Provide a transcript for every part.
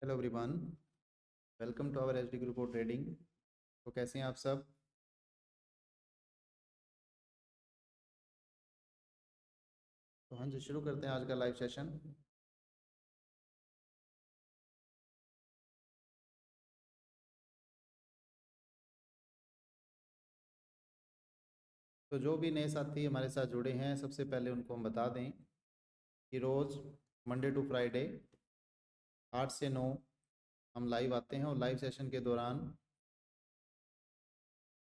Hello everyone, welcome to our HD group of trading. तो कैसे हैं आप सब? तो हाँ जी, शुरू करते हैं आज का लाइव सेशन। तो जो भी नए साथी हमारे साथ जुड़े हैं, सबसे पहले उनको हम बता दें कि रोज़ मंडे टू फ्राइडे 8 से 9 हम लाइव आते हैं और लाइव सेशन के दौरान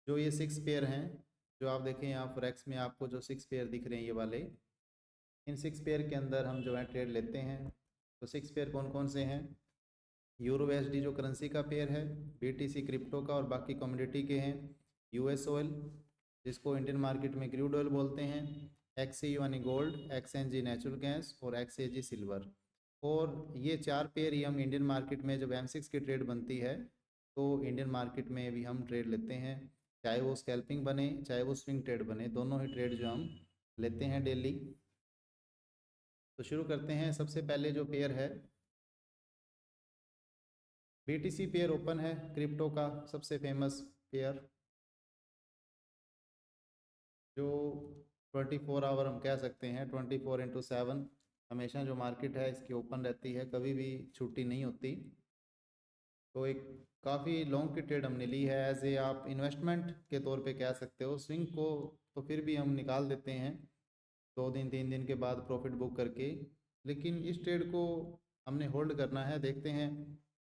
जो ये 6 पेयर हैं, जो आप देखें यहाँ फॉरेक्स में आपको जो 6 पेयर दिख रहे हैं ये वाले, इन 6 पेयर के अंदर हम जो है ट्रेड लेते हैं। तो 6 पेयर कौन कौन से हैं? यूरो एसडी जो करेंसी का पेयर है, बीटीसी क्रिप्टो का, और बाकी कम्युनिटी के हैं यूएस ऑयल जिसको इंडियन मार्केट में क्रूड ऑयल बोलते हैं, एक्सई यानी गोल्ड, एक्सएनजी नेचुरल गैस और एक्सएजी सिल्वर। और ये 4 पेयर ही हम इंडियन मार्केट में जब M6 की ट्रेड बनती है तो इंडियन मार्केट में भी हम ट्रेड लेते हैं, चाहे वो स्कैल्पिंग बने चाहे वो स्विंग ट्रेड बने, दोनों ही ट्रेड जो हम लेते हैं डेली। तो शुरू करते हैं। सबसे पहले जो पेयर है बीटीसी पेयर ओपन है, क्रिप्टो का सबसे फेमस पेयर, जो 24 आवर हम कह सकते हैं, 24x7 हमेशा जो मार्केट है इसकी ओपन रहती है, कभी भी छुट्टी नहीं होती। तो एक काफ़ी लॉन्ग की ट्रेड हमने ली है, एज ए आप इन्वेस्टमेंट के तौर पे कह सकते हो। स्विंग को तो फिर भी हम निकाल देते हैं 2 दिन 3 दिन के बाद प्रॉफिट बुक करके, लेकिन इस ट्रेड को हमने होल्ड करना है। देखते हैं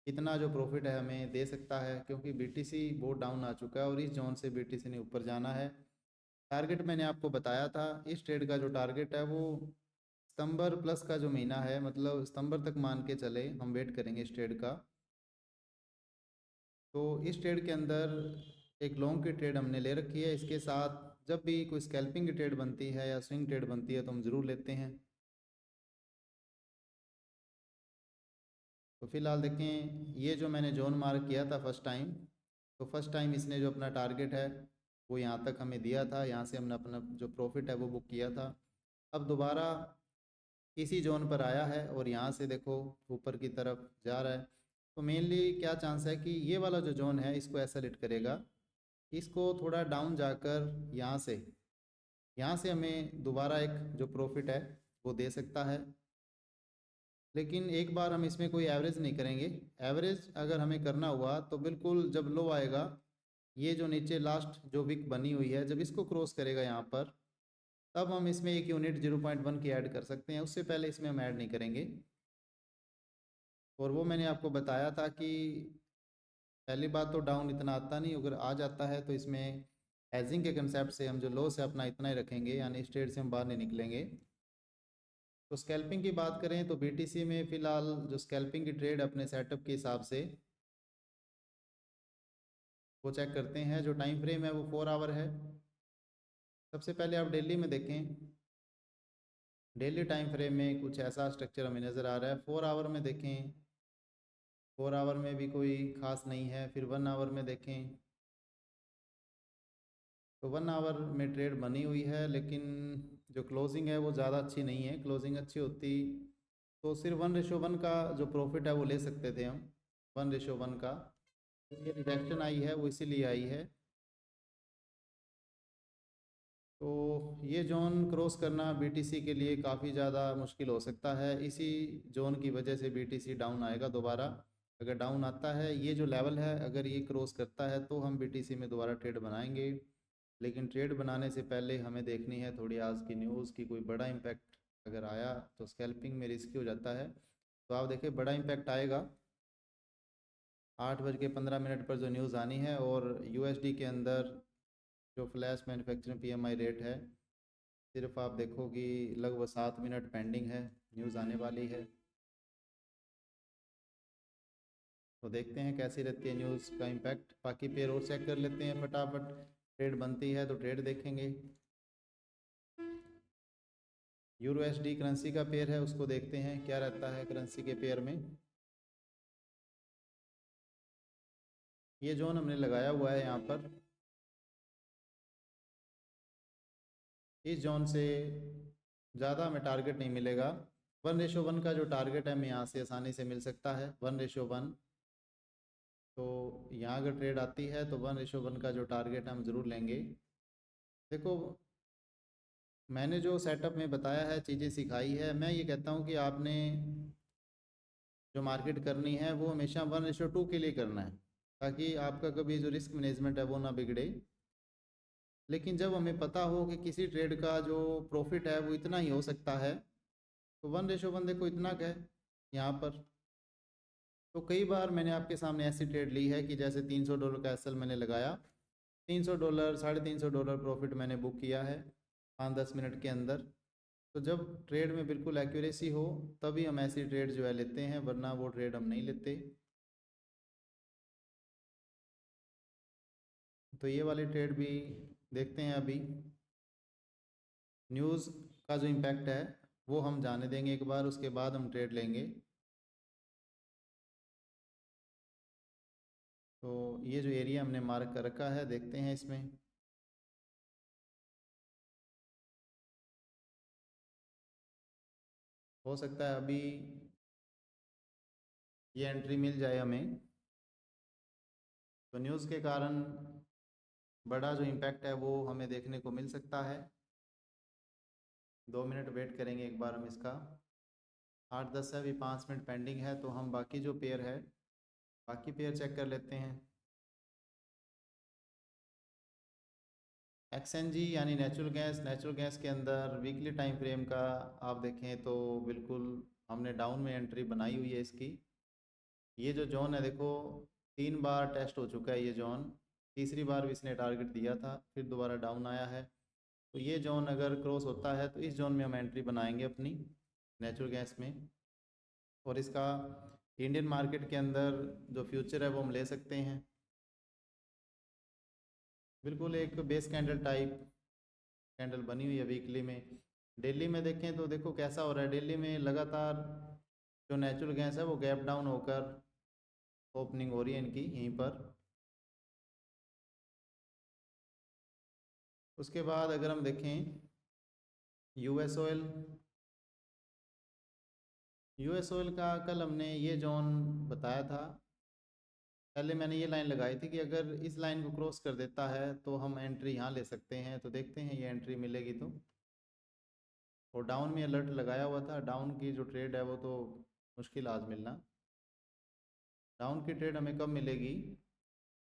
कितना जो प्रॉफिट है हमें दे सकता है, क्योंकि बीटीसी बहुत डाउन आ चुका है और इस जोन से बीटीसी ने ऊपर जाना है। टारगेट मैंने आपको बताया था, इस ट्रेड का जो टारगेट है वो सितंबर प्लस का जो महीना है, मतलब सितंबर तक मान के चले, हम वेट करेंगे इस ट्रेड का। तो इस ट्रेड के अंदर एक लॉन्ग की ट्रेड हमने ले रखी है, इसके साथ जब भी कोई स्कैल्पिंग की ट्रेड बनती है या स्विंग ट्रेड बनती है तो हम ज़रूर लेते हैं। तो फिलहाल देखें, ये जो मैंने जोन मार्क किया था फर्स्ट टाइम, तो फर्स्ट टाइम इसने जो अपना टारगेट है वो यहाँ तक हमें दिया था, यहाँ से हमने अपना जो प्रॉफिट है वो बुक किया था। अब दोबारा इसी जोन पर आया है और यहाँ से देखो ऊपर की तरफ जा रहा है। तो मेनली क्या चांस है कि ये वाला जो जोन है इसको ऐसा लिट करेगा, इसको थोड़ा डाउन जाकर यहाँ से हमें दोबारा एक जो प्रॉफिट है वो दे सकता है। लेकिन एक बार हम इसमें कोई एवरेज नहीं करेंगे। एवरेज अगर हमें करना हुआ तो बिल्कुल जब लो आएगा, ये जो नीचे लास्ट जो विक बनी हुई है जब इसको क्रॉस करेगा यहाँ पर, तब हम इसमें एक यूनिट 0.1 की ऐड कर सकते हैं, उससे पहले इसमें हम ऐड नहीं करेंगे। और वो मैंने आपको बताया था कि पहली बात तो डाउन इतना आता नहीं, अगर आ जाता है तो इसमें हेजिंग के कंसेप्ट से हम जो लो से अपना इतना ही रखेंगे, यानी इस ट्रेड से हम बाहर नहीं निकलेंगे। तो स्कैल्पिंग की बात करें तो बीटीसी में फ़िलहाल जो स्कैल्पिंग की ट्रेड अपने सेटअप के हिसाब से वो चेक करते हैं। जो टाइम फ्रेम है वो 4 आवर है। सबसे पहले आप डेली में देखें, डेली टाइम फ्रेम में कुछ ऐसा स्ट्रक्चर हमें नज़र आ रहा है। 4 आवर में देखें, 4 आवर में भी कोई ख़ास नहीं है। फिर 1 आवर में देखें तो 1 आवर में ट्रेड बनी हुई है, लेकिन जो क्लोजिंग है वो ज़्यादा अच्छी नहीं है। क्लोजिंग अच्छी होती तो सिर्फ 1:1 का जो प्रॉफिट है वो ले सकते थे हम, 1:1 का। तो ये रिजेक्शन आई है वो इसीलिए आई है। तो ये जोन क्रॉस करना बीटीसी के लिए काफ़ी ज़्यादा मुश्किल हो सकता है, इसी जोन की वजह से बीटीसी डाउन आएगा दोबारा। अगर डाउन आता है, ये जो लेवल है अगर ये क्रॉस करता है तो हम बीटीसी में दोबारा ट्रेड बनाएंगे। लेकिन ट्रेड बनाने से पहले हमें देखनी है थोड़ी आज की न्यूज़ की, कोई बड़ा इम्पैक्ट अगर आया तो स्कैल्पिंग में रिस्की हो जाता है। तो आप देखिए बड़ा इम्पैक्ट आएगा 8:15 पर जो न्यूज़ आनी है, और यूएसडी के अंदर जो फ्लैश मैन्युफैक्चरिंग पीएमआई रेट है, सिर्फ आप देखो कि लगभग 7 मिनट पेंडिंग है, न्यूज़ आने वाली है। तो देखते हैं कैसी रहती है न्यूज़ का इम्पैक्ट। बाकी पेयर और चेक कर लेते हैं फटाफट, ट्रेड बनती है तो ट्रेड देखेंगे। यूरो एसडी करेंसी का पेयर है, उसको देखते हैं क्या रहता है करेंसी के पेयर में। ये जोन हमने लगाया हुआ है यहाँ पर, इस जोन से ज़्यादा हमें टारगेट नहीं मिलेगा। 1:1 का जो टारगेट है हमें यहाँ से आसानी से मिल सकता है 1:1। तो यहाँ अगर ट्रेड आती है तो 1:1 का जो टारगेट है हम ज़रूर लेंगे। देखो, मैंने जो सेटअप में बताया है, चीज़ें सिखाई है, मैं ये कहता हूँ कि आपने जो मार्केट करनी है वो हमेशा 1:2 के लिए करना है, ताकि आपका कभी जो रिस्क मैनेजमेंट है वो ना बिगड़े। लेकिन जब हमें पता हो कि किसी ट्रेड का जो प्रॉफिट है वो इतना ही हो सकता है, तो 1:1 देखो इतना क्या है यहाँ पर। तो कई बार मैंने आपके सामने ऐसी ट्रेड ली है कि जैसे $300 का एसएल मैंने लगाया, $300 $350 प्रॉफिट मैंने बुक किया है 5-10 मिनट के अंदर। तो जब ट्रेड में बिल्कुल एक्यूरेसी हो तभी हम ऐसी ट्रेड जो है लेते हैं, वरना वो ट्रेड हम नहीं लेते। तो ये वाली ट्रेड भी देखते हैं अभी। न्यूज़ का जो इम्पैक्ट है वो हम जाने देंगे एक बार, उसके बाद हम ट्रेड लेंगे। तो ये जो एरिया हमने मार्क कर रखा है, देखते हैं इसमें। हो सकता है अभी ये एंट्री मिल जाए हमें। तो न्यूज़ के कारण बड़ा जो इम्पैक्ट है वो हमें देखने को मिल सकता है। 2 मिनट वेट करेंगे एक बार हम इसका। 8-10 है, अभी 5 मिनट पेंडिंग है, तो हम बाकी जो पेयर है बाकी पेयर चेक कर लेते हैं। एक्सएनजी यानी नेचुरल गैस के अंदर वीकली टाइम फ्रेम का आप देखें तो बिल्कुल हमने डाउन में एंट्री बनाई हुई है इसकी। ये जो जोन है देखो, 3 बार टेस्ट हो चुका है ये जोन। तीसरी बार भी इसने टारगेट दिया था, फिर दोबारा डाउन आया है। तो ये जोन अगर क्रॉस होता है तो इस जोन में हम एंट्री बनाएंगे अपनी नेचुरल गैस में। और इसका इंडियन मार्केट के अंदर जो फ्यूचर है वो हम ले सकते हैं। बिल्कुल एक बेस कैंडल टाइप कैंडल बनी हुई है वीकली में। डेली में देखें तो देखो कैसा हो रहा है। डेली में लगातार जो नेचुरल गैस है वो गैप डाउन होकर ओपनिंग हो रही है इनकी यहीं पर। उसके बाद अगर हम देखें यूएस ऑयल, यूएस ऑयल का कल हमने ये जोन बताया था। पहले मैंने ये लाइन लगाई थी कि अगर इस लाइन को क्रॉस कर देता है तो हम एंट्री यहाँ ले सकते हैं। तो देखते हैं ये एंट्री मिलेगी तो। और डाउन में अलर्ट लगाया हुआ था, डाउन की जो ट्रेड है वो तो मुश्किल आज मिलना। डाउन की ट्रेड हमें कब मिलेगी?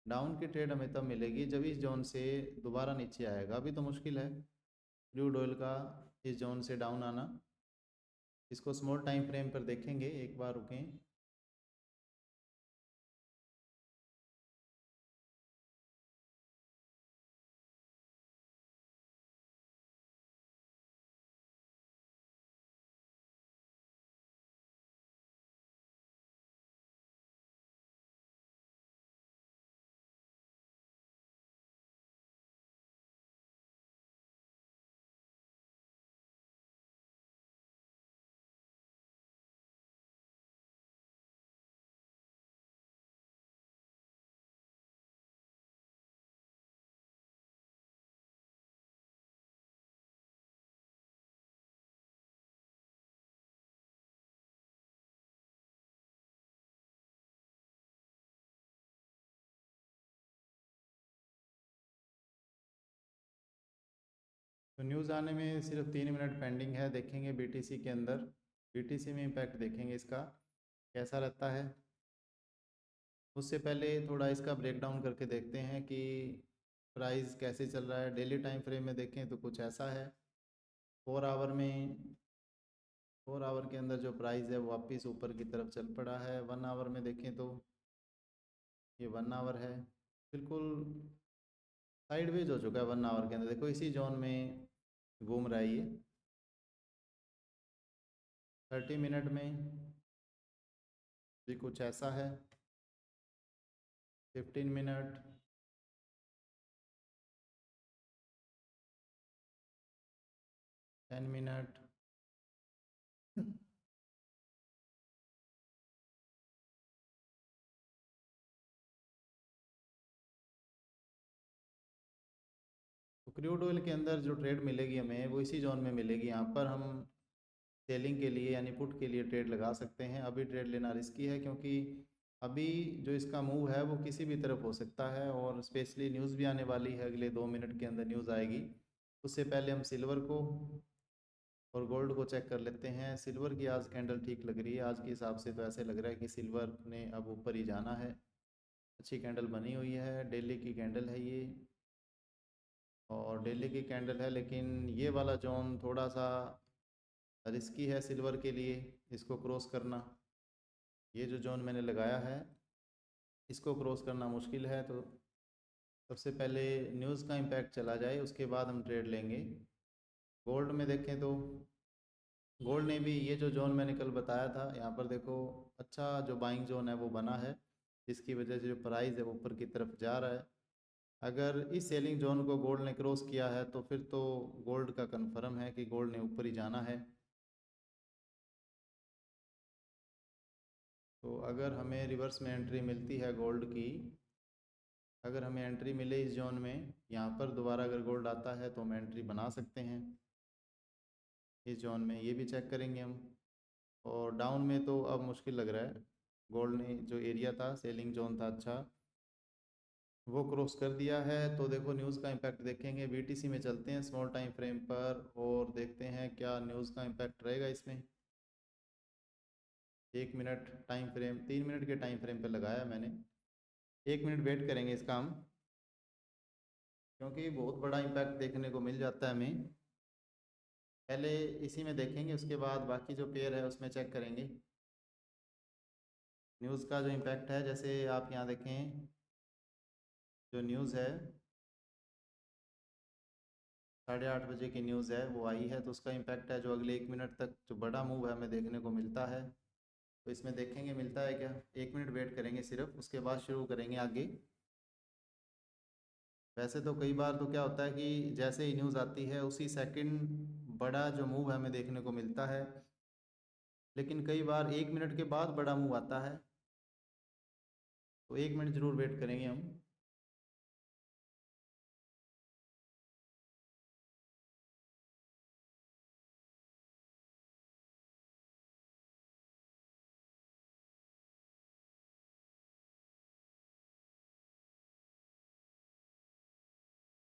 डाउन की ट्रेड हमें तब मिलेगी जब इस जोन से दोबारा नीचे आएगा। अभी तो मुश्किल है क्रूड ऑयल का इस जोन से डाउन आना। इसको स्मॉल टाइम फ्रेम पर देखेंगे, एक बार रुकें। तो न्यूज़ आने में सिर्फ 3 मिनट पेंडिंग है, देखेंगे बीटीसी के अंदर। बीटीसी में इम्पैक्ट देखेंगे इसका कैसा रहता है। उससे पहले थोड़ा इसका ब्रेकडाउन करके देखते हैं कि प्राइस कैसे चल रहा है। डेली टाइम फ्रेम में देखें तो कुछ ऐसा है। 4 आवर में, 4 आवर के अंदर जो प्राइस है वो वापस ऊपर की तरफ चल पड़ा है। 1 आवर में देखें तो ये 1 आवर है, बिल्कुल साइडवेज हो चुका है। 1 आवर के अंदर देखो इसी जोन में घूम रहा है ये। 30 मिनट में भी कुछ ऐसा है। 15 मिनट, 10 मिनट। तो क्रूड ऑयल के अंदर जो ट्रेड मिलेगी हमें वो इसी जोन में मिलेगी। यहाँ पर हम सेलिंग के लिए यानी पुट के लिए ट्रेड लगा सकते हैं। अभी ट्रेड लेना रिस्की है क्योंकि अभी जो इसका मूव है वो किसी भी तरफ हो सकता है, और स्पेशली न्यूज़ भी आने वाली है, अगले 2 मिनट के अंदर न्यूज़ आएगी। उससे पहले हम सिल्वर को और गोल्ड को चेक कर लेते हैं। सिल्वर की आज कैंडल ठीक लग रही है, आज के हिसाब से तो ऐसे लग रहा है कि सिल्वर ने अब ऊपर ही जाना है। अच्छी कैंडल बनी हुई है, डेली की कैंडल है ये, और डेली की कैंडल है, लेकिन ये वाला जोन थोड़ा सा रिस्की है सिल्वर के लिए, इसको क्रॉस करना। ये जो जोन मैंने लगाया है इसको क्रॉस करना मुश्किल है, तो सबसे पहले न्यूज़ का इम्पैक्ट चला जाए उसके बाद हम ट्रेड लेंगे। गोल्ड में देखें तो गोल्ड ने भी ये जो जोन मैंने कल बताया था, यहाँ पर देखो अच्छा जो बाइंग जोन है वो बना है, जिसकी वजह से जो प्राइस है वो ऊपर की तरफ जा रहा है। अगर इस सेलिंग जोन को गोल्ड ने क्रॉस किया है तो फिर तो गोल्ड का कंफर्म है कि गोल्ड ने ऊपर ही जाना है। तो अगर हमें रिवर्स में एंट्री मिलती है गोल्ड की, अगर हमें एंट्री मिले इस जोन में, यहाँ पर दोबारा अगर गोल्ड आता है तो हम एंट्री बना सकते हैं इस जोन में, ये भी चेक करेंगे हम। और डाउन में तो अब मुश्किल लग रहा है, गोल्ड ने जो एरिया था सेलिंग जोन था अच्छा, वो क्रॉस कर दिया है। तो देखो न्यूज़ का इम्पैक्ट देखेंगे, बीटीसी में चलते हैं स्मॉल टाइम फ्रेम पर और देखते हैं क्या न्यूज़ का इम्पैक्ट रहेगा इसमें। 1 मिनट टाइम फ्रेम, 3 मिनट के टाइम फ्रेम पर लगाया मैंने। 1 मिनट वेट करेंगे इसका हम, क्योंकि बहुत बड़ा इम्पैक्ट देखने को मिल जाता है हमें। पहले इसी में देखेंगे, उसके बाद बाकी जो पेयर है उसमें चेक करेंगे न्यूज़ का जो इम्पैक्ट है। जैसे आप यहाँ देखें जो न्यूज़ है 8:30 बजे की न्यूज़ है वो आई है, तो उसका इम्पैक्ट है जो अगले 1 मिनट तक जो बड़ा मूव है हमें देखने को मिलता है। तो इसमें देखेंगे मिलता है क्या। 1 मिनट वेट करेंगे सिर्फ, उसके बाद शुरू करेंगे आगे। वैसे तो कई बार तो क्या होता है कि जैसे ही न्यूज़ आती है उसी सेकंड बड़ा जो मूव है हमें देखने को मिलता है, लेकिन कई बार 1 मिनट के बाद बड़ा मूव आता है। तो 1 मिनट ज़रूर वेट करेंगे हम।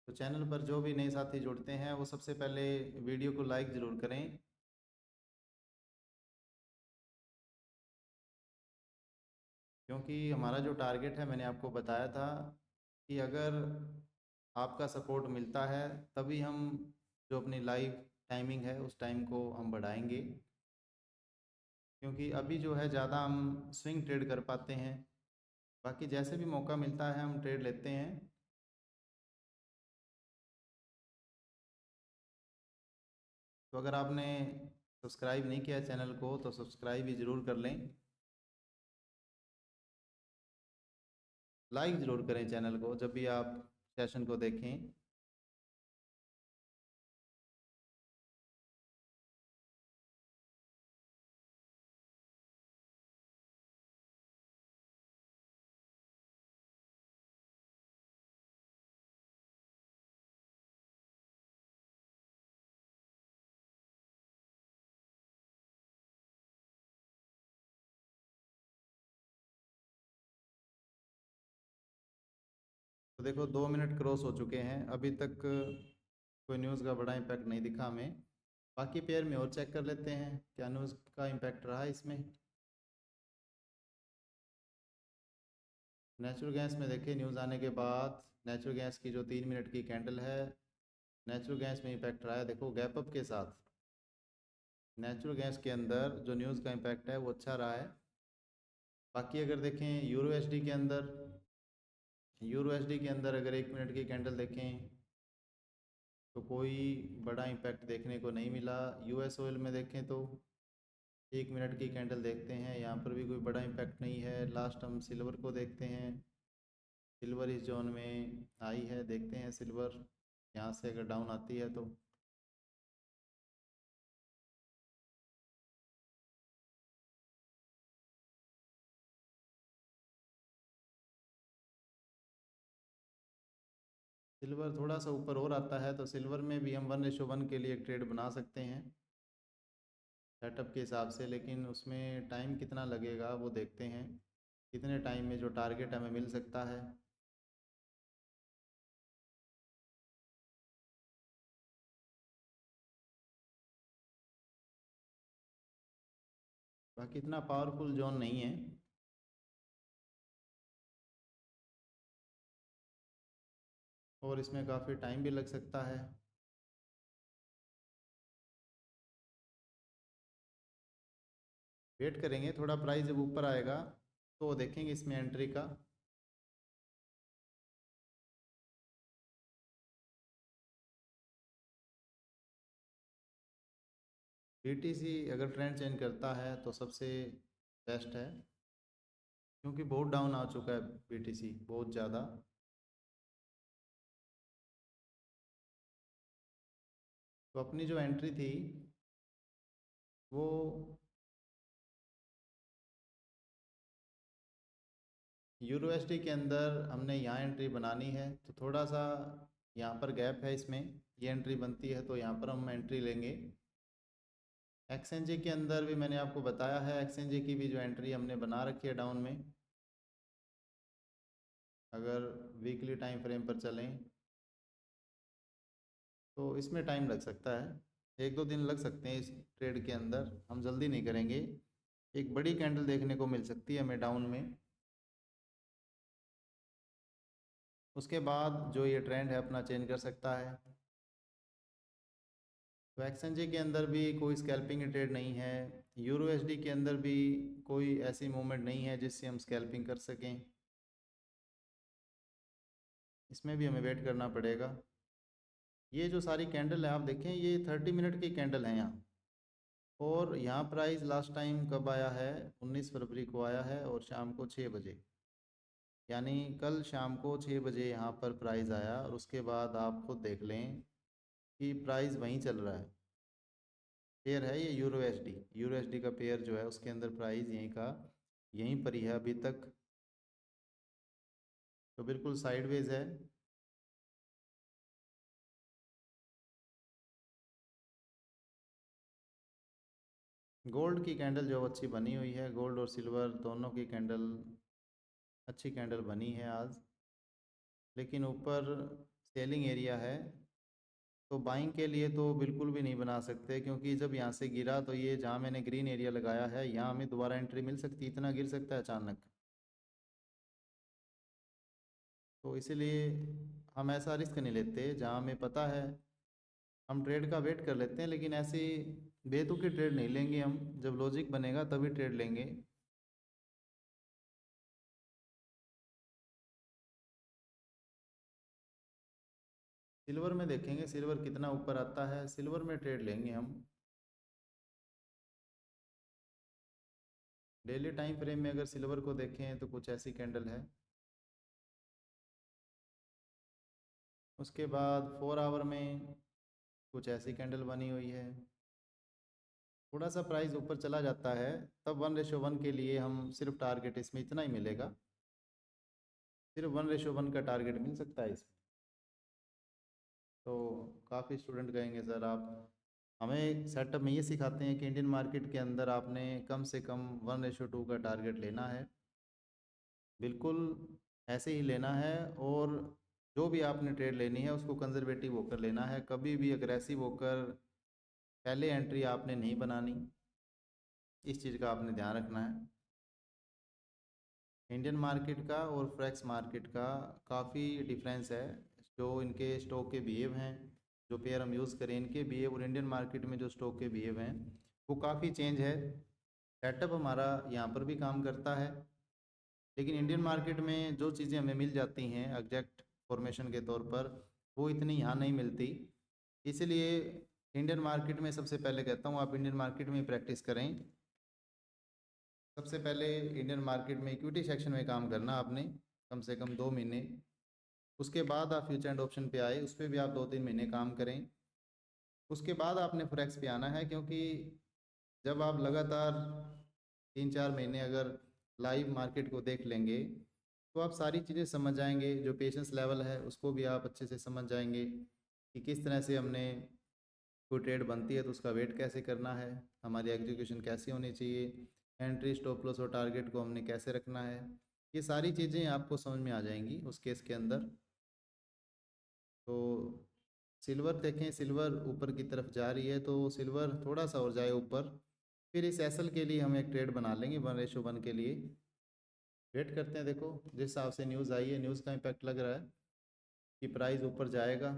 तो चैनल पर जो भी नए साथी जुड़ते हैं वो सबसे पहले वीडियो को लाइक ज़रूर करें, क्योंकि हमारा जो टारगेट है मैंने आपको बताया था कि अगर आपका सपोर्ट मिलता है तभी हम जो अपनी लाइव टाइमिंग है उस टाइम को हम बढ़ाएंगे, क्योंकि अभी जो है ज़्यादा हम स्विंग ट्रेड कर पाते हैं। बाकी जैसे भी मौका मिलता है हम ट्रेड लेते हैं। तो अगर आपने सब्सक्राइब नहीं किया चैनल को तो सब्सक्राइब भी ज़रूर कर लें, लाइक ज़रूर करें चैनल को जब भी आप सेशन को देखें। तो देखो 2 मिनट क्रॉस हो चुके हैं, अभी तक कोई न्यूज़ का बड़ा इम्पैक्ट नहीं दिखा हमें। बाकी पेयर में और चेक कर लेते हैं क्या न्यूज़ का इम्पैक्ट रहा इसमें। नेचुरल गैस में देखें न्यूज़ आने के बाद नेचुरल गैस की जो 3 मिनट की कैंडल है, नेचुरल गैस में इम्पैक्ट रहा है देखो गैप अप के साथ। नेचुरल गैस के अंदर जो न्यूज़ का इम्पैक्ट है वो अच्छा रहा है। बाकी अगर देखें यूरो एसडी के अंदर, यूरो एसडी के अंदर अगर 1 मिनट की कैंडल देखें तो कोई बड़ा इम्पैक्ट देखने को नहीं मिला। यूएस ऑयल में देखें तो 1 मिनट की कैंडल देखते हैं, यहाँ पर भी कोई बड़ा इम्पैक्ट नहीं है। लास्ट हम सिल्वर को देखते हैं, सिल्वर इस जोन में आई है, देखते हैं सिल्वर यहाँ से अगर डाउन आती है तो। सिल्वर थोड़ा सा ऊपर और आता है तो सिल्वर में भी हम 1:1 के लिए एक ट्रेड बना सकते हैं। सेटअप के हिसाब से, लेकिन उसमें टाइम कितना लगेगा वो देखते हैं, कितने टाइम में जो टारगेट हमें मिल सकता है। बाकी इतना पावरफुल जोन नहीं है, और इसमें काफ़ी टाइम भी लग सकता है। वेट करेंगे, थोड़ा प्राइस जब ऊपर आएगा तो देखेंगे इसमें एंट्री का। बीटीसी अगर ट्रेंड चेंज करता है तो सबसे बेस्ट है, क्योंकि बहुत डाउन आ चुका है बीटीसी, बहुत ज़्यादा। तो अपनी जो एंट्री थी वो यूरो एसडी के अंदर हमने यहाँ एंट्री बनानी है, तो थोड़ा सा यहाँ पर गैप है, इसमें ये एंट्री बनती है तो यहाँ पर हम एंट्री लेंगे। एक्सएनजे के अंदर भी मैंने आपको बताया है, एक्सएनजे की भी जो एंट्री हमने बना रखी है डाउन में, अगर वीकली टाइम फ्रेम पर चलें तो इसमें टाइम लग सकता है, 1-2 दिन लग सकते हैं इस ट्रेड के अंदर, हम जल्दी नहीं करेंगे। एक बड़ी कैंडल देखने को मिल सकती है हमें डाउन में, उसके बाद जो ये ट्रेंड है अपना चेंज कर सकता है। तो एक्सचेंज के अंदर भी कोई स्कैल्पिंग ट्रेड नहीं है, यूरो एसडी के अंदर भी कोई ऐसी मूवमेंट नहीं है जिससे हम स्कैल्पिंग कर सकें, इसमें भी हमें वेट करना पड़ेगा। ये जो सारी कैंडल है आप देखें, ये 30 मिनट की कैंडल है यहाँ, और यहाँ प्राइस लास्ट टाइम कब आया है, 19 फरवरी को आया है, और शाम को 6 बजे, यानी कल शाम को 6 बजे यहाँ पर प्राइस आया, और उसके बाद आप खुद देख लें कि प्राइस वहीं चल रहा है। पेयर है ये यूरो एसडी, यूरो एसडी का पेयर जो है उसके अंदर प्राइस यहीं का यहीं पर ही है अभी तक, तो बिल्कुल साइडवेज है। गोल्ड की कैंडल जो अच्छी बनी हुई है, गोल्ड और सिल्वर दोनों की कैंडल अच्छी कैंडल बनी है आज, लेकिन ऊपर सेलिंग एरिया है, तो बाइंग के लिए तो बिल्कुल भी नहीं बना सकते, क्योंकि जब यहाँ से गिरा तो ये जहाँ मैंने ग्रीन एरिया लगाया है यहाँ हमें दोबारा एंट्री मिल सकती है, इतना गिर सकता है अचानक। तो इसीलिए हम ऐसा रिस्क नहीं लेते, जहाँ हमें पता है हम ट्रेड का वेट कर लेते हैं, लेकिन ऐसी बेतुकी ट्रेड नहीं लेंगे हम, जब लॉजिक बनेगा तभी ट्रेड लेंगे। सिल्वर में देखेंगे सिल्वर कितना ऊपर आता है, सिल्वर में ट्रेड लेंगे हम। डेली टाइम फ्रेम में अगर सिल्वर को देखें तो कुछ ऐसी कैंडल है, उसके बाद 4 आवर में कुछ ऐसी कैंडल बनी हुई है। थोड़ा सा प्राइस ऊपर चला जाता है तब 1:1 के लिए हम सिर्फ टारगेट इसमें इतना ही मिलेगा, सिर्फ 1:1 का टारगेट मिल सकता है इसमें। तो काफ़ी स्टूडेंट कहेंगे सर आप हमें सेटअप में ये सिखाते हैं कि इंडियन मार्केट के अंदर आपने कम से कम 1:2 का टारगेट लेना है, बिल्कुल ऐसे ही लेना है, और जो भी आपने ट्रेड लेनी है उसको कंजर्वेटिव होकर लेना है, कभी भी अग्रेसिव होकर पहले एंट्री आपने नहीं बनानी, इस चीज़ का आपने ध्यान रखना है। इंडियन मार्केट का और फ्रेक्स मार्केट का काफ़ी डिफरेंस है, जो इनके स्टॉक के बिहेव हैं, जो पेयर हम यूज़ करें इनके बिहेव और इंडियन मार्केट में जो स्टॉक के बिहेव हैं वो काफ़ी चेंज है। सेटअप हमारा यहाँ पर भी काम करता है, लेकिन इंडियन मार्केट में जो चीज़ें हमें मिल जाती हैं एग्जैक्ट फॉर्मेशन के तौर पर, वो इतनी यहाँ नहीं मिलती। इसलिए इंडियन मार्केट में सबसे पहले कहता हूँ आप इंडियन मार्केट में प्रैक्टिस करें। सबसे पहले इंडियन मार्केट में इक्विटी सेक्शन में काम करना आपने कम से कम 2 महीने, उसके बाद आप फ्यूचर एंड ऑप्शन पे आए, उस पर भी आप 2-3 महीने काम करें, उसके बाद आपने फॉरेक्स पे आना है, क्योंकि जब आप लगातार 3-4 महीने अगर लाइव मार्केट को देख लेंगे तो आप सारी चीज़ें समझ जाएंगे, जो पेशेंस लेवल है उसको भी आप अच्छे से समझ जाएंगे कि किस तरह से हमने कोई ट्रेड बनती है तो उसका वेट कैसे करना है, हमारी एग्जीक्यूशन कैसी होनी चाहिए, एंट्री स्टॉप लॉस और टारगेट को हमने कैसे रखना है, ये सारी चीज़ें आपको समझ में आ जाएंगी उस केस के अंदर। तो सिल्वर देखें, सिल्वर ऊपर की तरफ जा रही है, तो सिल्वर थोड़ा सा और जाए ऊपर, फिर इस एसएल के लिए हम एक ट्रेड बना लेंगे 1:1 के लिए। वेट करते हैं, देखो जिस हिसाब से न्यूज़ आई है, न्यूज़ का इम्पैक्ट लग रहा है कि प्राइस ऊपर जाएगा।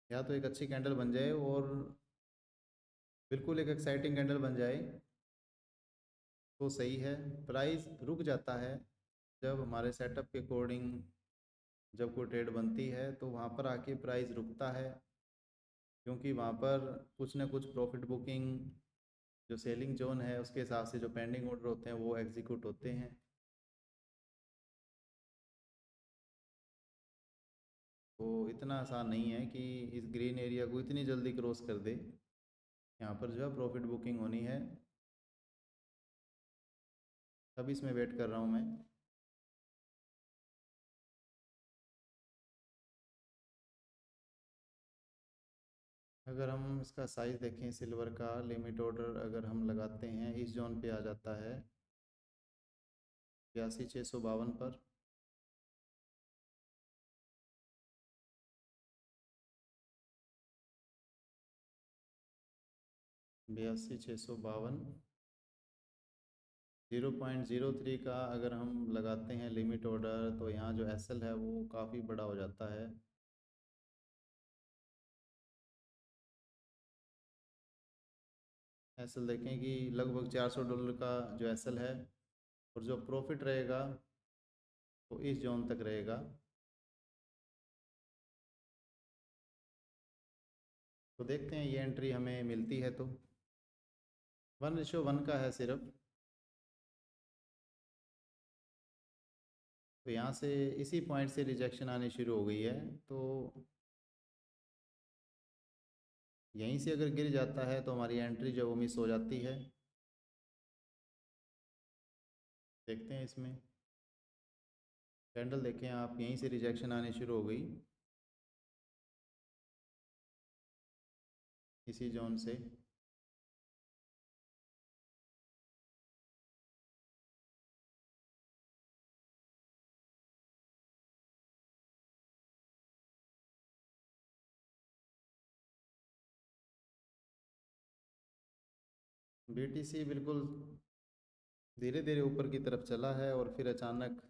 या तो एक अच्छी कैंडल बन जाए और बिल्कुल एक एक्साइटिंग कैंडल बन जाए तो सही है। प्राइस रुक जाता है जब हमारे सेटअप के अकॉर्डिंग, जब कोई ट्रेड बनती है तो वहाँ पर आके प्राइस रुकता है, क्योंकि वहाँ पर कुछ ना कुछ प्रॉफिट बुकिंग, जो सेलिंग जोन है उसके हिसाब से जो पेंडिंग ऑर्डर होते हैं वो एग्जीक्यूट होते हैं। तो इतना आसान नहीं है कि इस ग्रीन एरिया को इतनी जल्दी क्रॉस कर दे, यहाँ पर जो है प्रॉफिट बुकिंग होनी है। तभी इसमें वेट कर रहा हूँ मैं। अगर हम इसका साइज़ देखें, सिल्वर का लिमिट ऑर्डर अगर हम लगाते हैं, इस जोन पे आ जाता है 82,652 पर। 82,652, 0.03 का अगर हम लगाते हैं लिमिट ऑर्डर, तो यहाँ जो एसएल है वो काफ़ी बड़ा हो जाता है। एसएल देखें कि लगभग $400 का जो एसएल है, और जो प्रॉफिट रहेगा वो इस जोन तक रहेगा। तो देखते हैं ये एंट्री हमें मिलती है तो 1:1 का है सिर्फ। तो यहाँ से इसी पॉइंट से रिजेक्शन आनी शुरू हो गई है, तो यहीं से अगर गिर जाता है तो हमारी एंट्री जो वो मिस हो जाती है। देखते हैं इसमें कैंडल, देखें आप, यहीं से रिजेक्शन आनी शुरू हो गई इसी जोन से। बीटीसी बिल्कुल धीरे धीरे ऊपर की तरफ चला है और फिर अचानक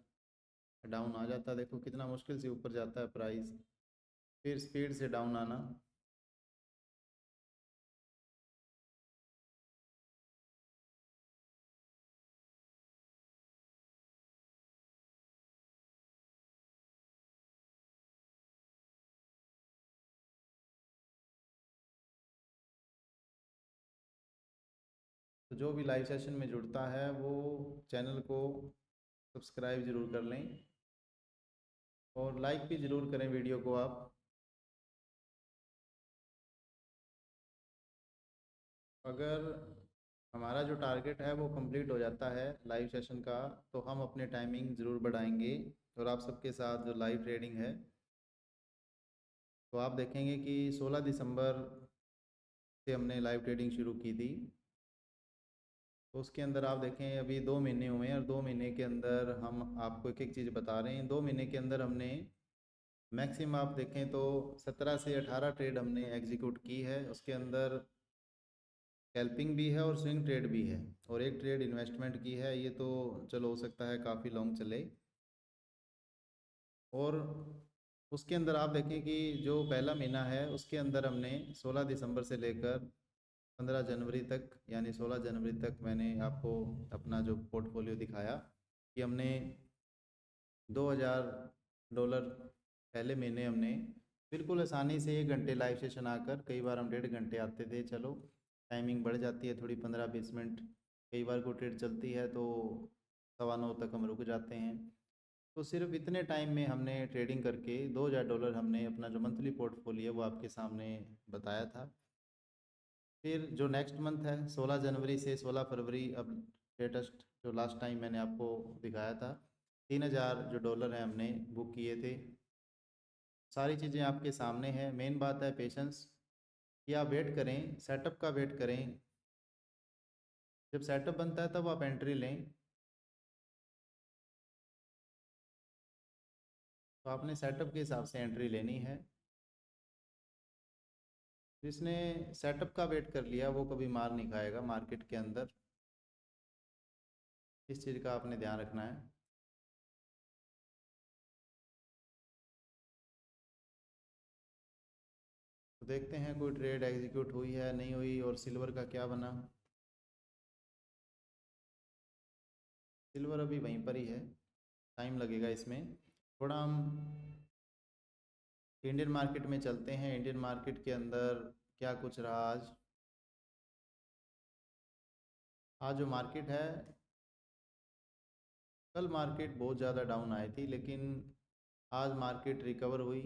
डाउन आ जाता है। देखो कितना मुश्किल से ऊपर जाता है प्राइस, फिर स्पीड से डाउन आना। तो जो भी लाइव सेशन में जुड़ता है वो चैनल को सब्सक्राइब ज़रूर कर लें और लाइक भी ज़रूर करें वीडियो को आप। अगर हमारा जो टारगेट है वो कंप्लीट हो जाता है लाइव सेशन का, तो हम अपने टाइमिंग ज़रूर बढ़ाएंगे और आप सबके साथ जो लाइव ट्रेडिंग है, तो आप देखेंगे कि 16 दिसंबर से हमने लाइव ट्रेडिंग शुरू की थी। तो उसके अंदर आप देखें अभी 2 महीने हुए हैं और 2 महीने के अंदर हम आपको एक एक चीज़ बता रहे हैं। 2 महीने के अंदर हमने मैक्सिमम आप देखें तो 17 से 18 ट्रेड हमने एग्जीक्यूट की है। उसके अंदर स्कैल्पिंग भी है और स्विंग ट्रेड भी है, और एक ट्रेड इन्वेस्टमेंट की है। ये तो चलो हो सकता है काफ़ी लॉन्ग चले। और उसके अंदर आप देखें कि जो पहला महीना है उसके अंदर हमने 16 दिसंबर से लेकर 15 जनवरी तक, यानी 16 जनवरी तक मैंने आपको अपना जो पोर्टफोलियो दिखाया कि हमने $2,000 पहले महीने हमने बिल्कुल आसानी से 1 घंटे लाइव सेशन आकर, कई बार हम 1.5 घंटे आते थे, चलो टाइमिंग बढ़ जाती है थोड़ी 15-20 मिनट, कई बार को ट्रेड चलती है तो 9:15 तक हम रुक जाते हैं। तो सिर्फ इतने टाइम में हमने ट्रेडिंग करके $2000 हमने अपना जो मंथली पोर्टफोलियो वो आपके सामने बताया था। फिर जो नेक्स्ट मंथ है 16 जनवरी से 16 फरवरी, अब लेटेस्ट जो लास्ट टाइम मैंने आपको दिखाया था, 3000 जो डॉलर है हमने बुक किए थे। सारी चीज़ें आपके सामने हैं। मेन बात है पेशेंस, कि आप वेट करें, सेटअप का वेट करें। जब सेटअप बनता है तब आप एंट्री लें। तो आपने सेटअप के हिसाब से एंट्री लेनी है। जिसने सेटअप का वेट कर लिया वो कभी मार नहीं खाएगा मार्केट के अंदर। इस चीज़ का आपने ध्यान रखना है। तो देखते हैं कोई ट्रेड एग्जीक्यूट हुई है नहीं हुई, और सिल्वर का क्या बना। सिल्वर अभी वहीं पर ही है, टाइम लगेगा इसमें थोड़ा। हम इंडियन मार्केट में चलते हैं। इंडियन मार्केट के अंदर क्या कुछ रहा आज। आज जो मार्केट है, कल मार्केट बहुत ज़्यादा डाउन आई थी, लेकिन आज मार्केट रिकवर हुई।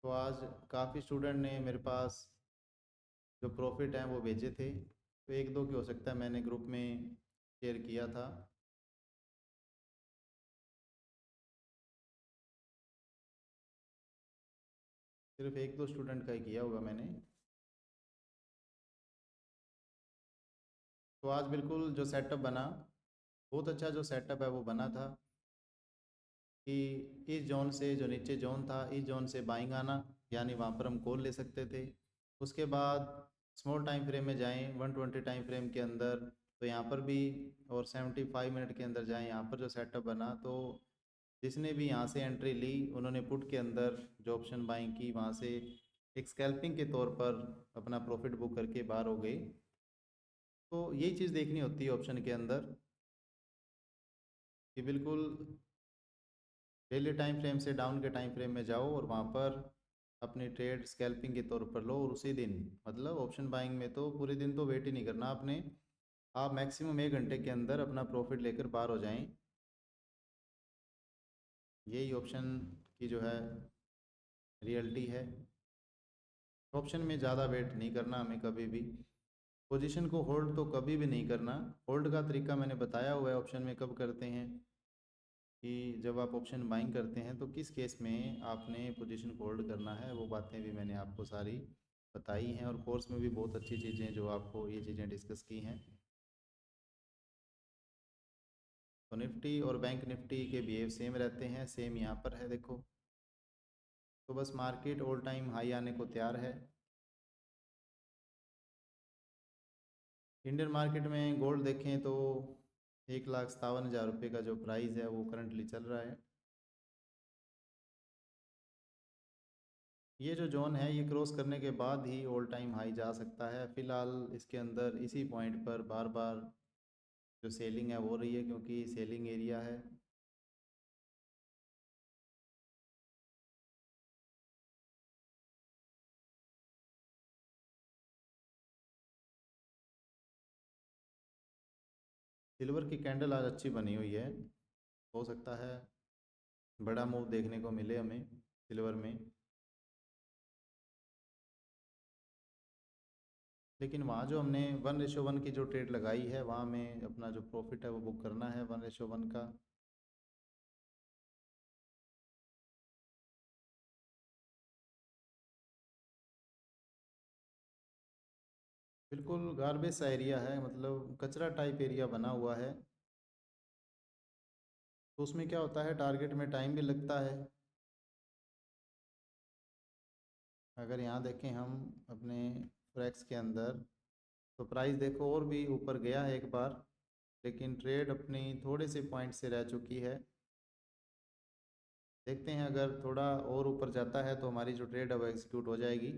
तो आज काफ़ी स्टूडेंट ने मेरे पास जो प्रॉफिट हैं वो भेजे थे। तो एक दो की हो सकता है मैंने ग्रुप में शेयर किया था। सिर्फ एक दो स्टूडेंट का ही किया होगा मैंने। तो आज बिल्कुल जो सेटअप बना, बहुत अच्छा जो सेटअप है वो बना था, कि इस जोन से जो नीचे जोन था, इस जोन से बाइंग आना, यानी वहाँ पर हम कॉल ले सकते थे। उसके बाद स्मॉल टाइम फ्रेम में जाएं 120 टाइम फ्रेम के अंदर, तो यहाँ पर भी, और 75 मिनट के अंदर जाएं, यहाँ पर जो सेटअप बना, तो जिसने भी यहाँ से एंट्री ली उन्होंने पुट के अंदर जो ऑप्शन बाइंग की, वहाँ से एक स्कैल्पिंग के तौर पर अपना प्रॉफिट बुक करके बाहर हो गए। तो यही चीज़ देखनी होती है ऑप्शन के अंदर, कि बिल्कुल डेली टाइम फ्रेम से डाउन के टाइम फ्रेम में जाओ और वहाँ पर अपनी ट्रेड स्कैल्पिंग के तौर पर लो, और उसी दिन, मतलब ऑप्शन बाइंग में तो पूरे दिन तो वेट ही नहीं करना आपने। आप मैक्सिमम 1 घंटे के अंदर अपना प्रॉफिट लेकर बाहर हो जाएं। यही ऑप्शन की जो है रियलिटी है। ऑप्शन में ज़्यादा वेट नहीं करना हमें कभी भी। पोजीशन को होल्ड तो कभी भी नहीं करना। होल्ड का तरीका मैंने बताया हुआ है ऑप्शन में कब करते हैं, कि जब आप ऑप्शन बाइंग करते हैं तो किस केस में आपने पोजीशन को होल्ड करना है, वो बातें भी मैंने आपको सारी बताई हैं, और कोर्स में भी बहुत अच्छी चीज़ें जो आपको ये चीज़ें डिस्कस की हैं। तो निफ्टी और बैंक निफ्टी के बिहेव सेम रहते हैं, सेम यहाँ पर है देखो। तो बस मार्केट ऑल टाइम हाई आने को तैयार है। इंडियन मार्केट में गोल्ड देखें तो 1,57,000 रुपये का जो प्राइस है वो करंटली चल रहा है। ये जो जोन है ये क्रॉस करने के बाद ही ऑल टाइम हाई जा सकता है। फ़िलहाल इसके अंदर इसी पॉइंट पर बार बार जो सेलिंग है हो रही है, क्योंकि सेलिंग एरिया है। सिल्वर की कैंडल आज अच्छी बनी हुई है, हो सकता है बड़ा मूव देखने को मिले हमें सिल्वर में। लेकिन वहाँ जो हमने 1:1 की जो ट्रेड लगाई है, वहाँ में अपना जो प्रॉफिट है वो बुक करना है 1:1 का। बिल्कुल गार्बेज सा एरिया है, मतलब कचरा टाइप एरिया बना हुआ है। तो उसमें क्या होता है, टारगेट में टाइम भी लगता है। अगर यहाँ देखें हम अपने फ्रैक्स के अंदर, तो प्राइस देखो और भी ऊपर गया है एक बार, लेकिन ट्रेड अपनी थोड़े से पॉइंट से रह चुकी है। देखते हैं अगर थोड़ा और ऊपर जाता है तो हमारी जो ट्रेड अब एग्जीक्यूट हो जाएगी।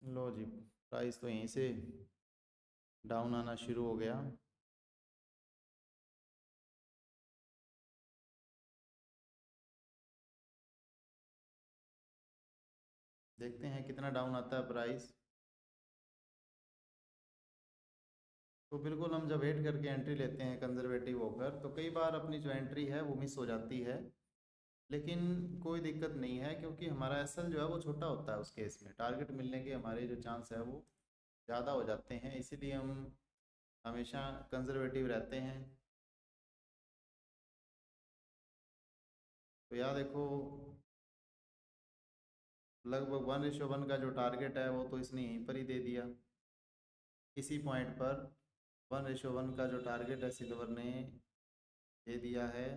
लो जी, प्राइस तो यहीं से डाउन आना शुरू हो गया। देखते हैं कितना डाउन आता है प्राइस। तो बिल्कुल हम जब वेट करके एंट्री लेते हैं कंजर्वेटिव होकर, तो कई बार अपनी जो एंट्री है वो मिस हो जाती है, लेकिन कोई दिक्कत नहीं है, क्योंकि हमारा एसएल जो है वो छोटा होता है। उस केस में टारगेट मिलने के हमारे जो चांस है वो ज़्यादा हो जाते हैं, इसीलिए हम हमेशा कंजर्वेटिव रहते हैं। तो यार देखो, लगभग 1:1 का जो टारगेट है वो तो इसने यहीं पर ही दे दिया, इसी पॉइंट पर 1:1 का जो टारगेट है सिल्वर ने दे दिया है।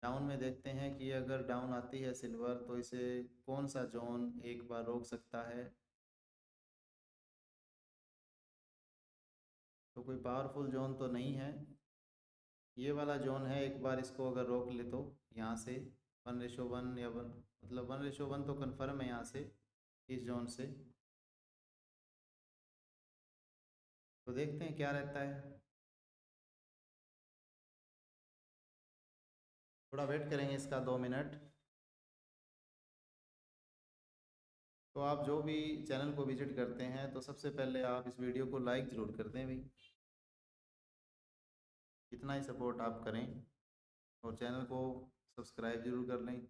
डाउन में देखते हैं कि अगर डाउन आती है सिल्वर तो इसे कौन सा जोन एक बार रोक सकता है। तो कोई पावरफुल जोन तो नहीं है, ये वाला जोन है। एक बार इसको अगर रोक ले तो यहाँ से 1:1 या 1, मतलब 1:1 तो कन्फर्म है यहाँ से, इस जोन से। तो देखते हैं क्या रहता है, थोड़ा वेट करेंगे इसका 2 मिनट। तो आप जो भी चैनल को विजिट करते हैं तो सबसे पहले आप इस वीडियो को लाइक ज़रूर कर दें भाई, इतना ही सपोर्ट आप करें, और चैनल को सब्सक्राइब ज़रूर कर लें।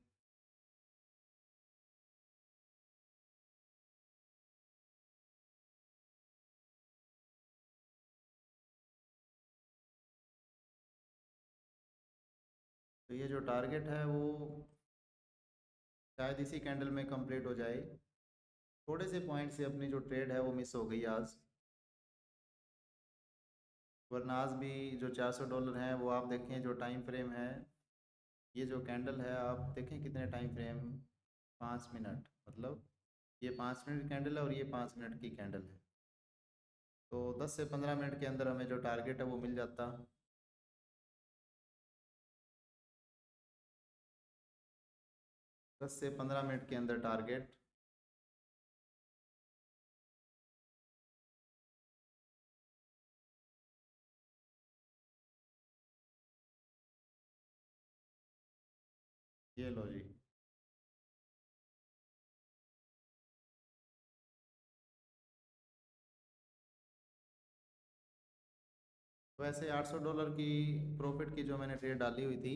तो ये जो टारगेट है वो शायद इसी कैंडल में कंप्लीट हो जाए। थोड़े से पॉइंट से अपनी जो ट्रेड है वो मिस हो गई आज, वरना आज भी जो $400 हैं वो आप देखें, जो टाइम फ्रेम है, ये जो कैंडल है आप देखें कितने टाइम फ्रेम, 5 मिनट, मतलब ये 5 मिनट कैंडल है और ये 5 मिनट की कैंडल है। तो 10 से 15 मिनट के अंदर हमें जो टारगेट है वो मिल जाता। 10 से 15 मिनट के अंदर टारगेट। ये लो जी। वैसे $800 की प्रॉफिट की जो मैंने ट्रेड डाली हुई थी,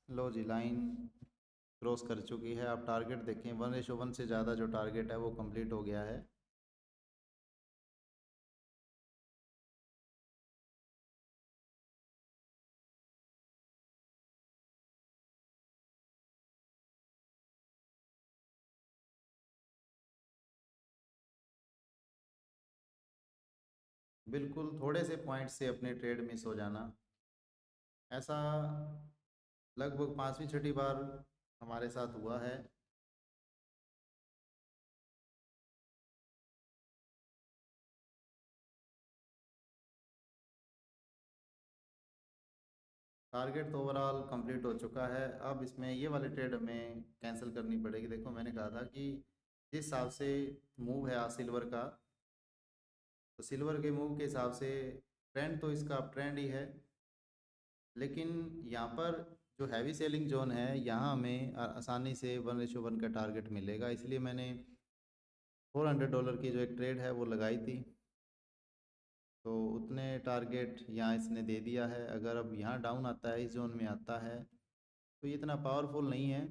लो जी लाइन क्रॉस कर चुकी है। आप टारगेट देखें, 1:1 से ज़्यादा जो टारगेट है वो कंप्लीट हो गया है। बिल्कुल थोड़े से पॉइंट से अपने ट्रेड मिस हो जाना, ऐसा लगभग 5वीं 6ठी बार हमारे साथ हुआ है। टारगेट तो ओवरऑल कंप्लीट हो चुका है। अब इसमें ये वाली ट्रेड हमें कैंसिल करनी पड़ेगी। देखो मैंने कहा था कि जिस हिसाब से मूव है आज सिल्वर का, तो सिल्वर के मूव के हिसाब से ट्रेंड तो इसका अप ट्रेंड ही है, लेकिन यहाँ पर जो हैवी सेलिंग जोन है यहाँ हमें आसानी से 1:1 का टारगेट मिलेगा, इसलिए मैंने $400 की जो एक ट्रेड है वो लगाई थी। तो उतने टारगेट यहाँ इसने दे दिया है। अगर अब यहाँ डाउन आता है, इस जोन में आता है, तो ये इतना पावरफुल नहीं है,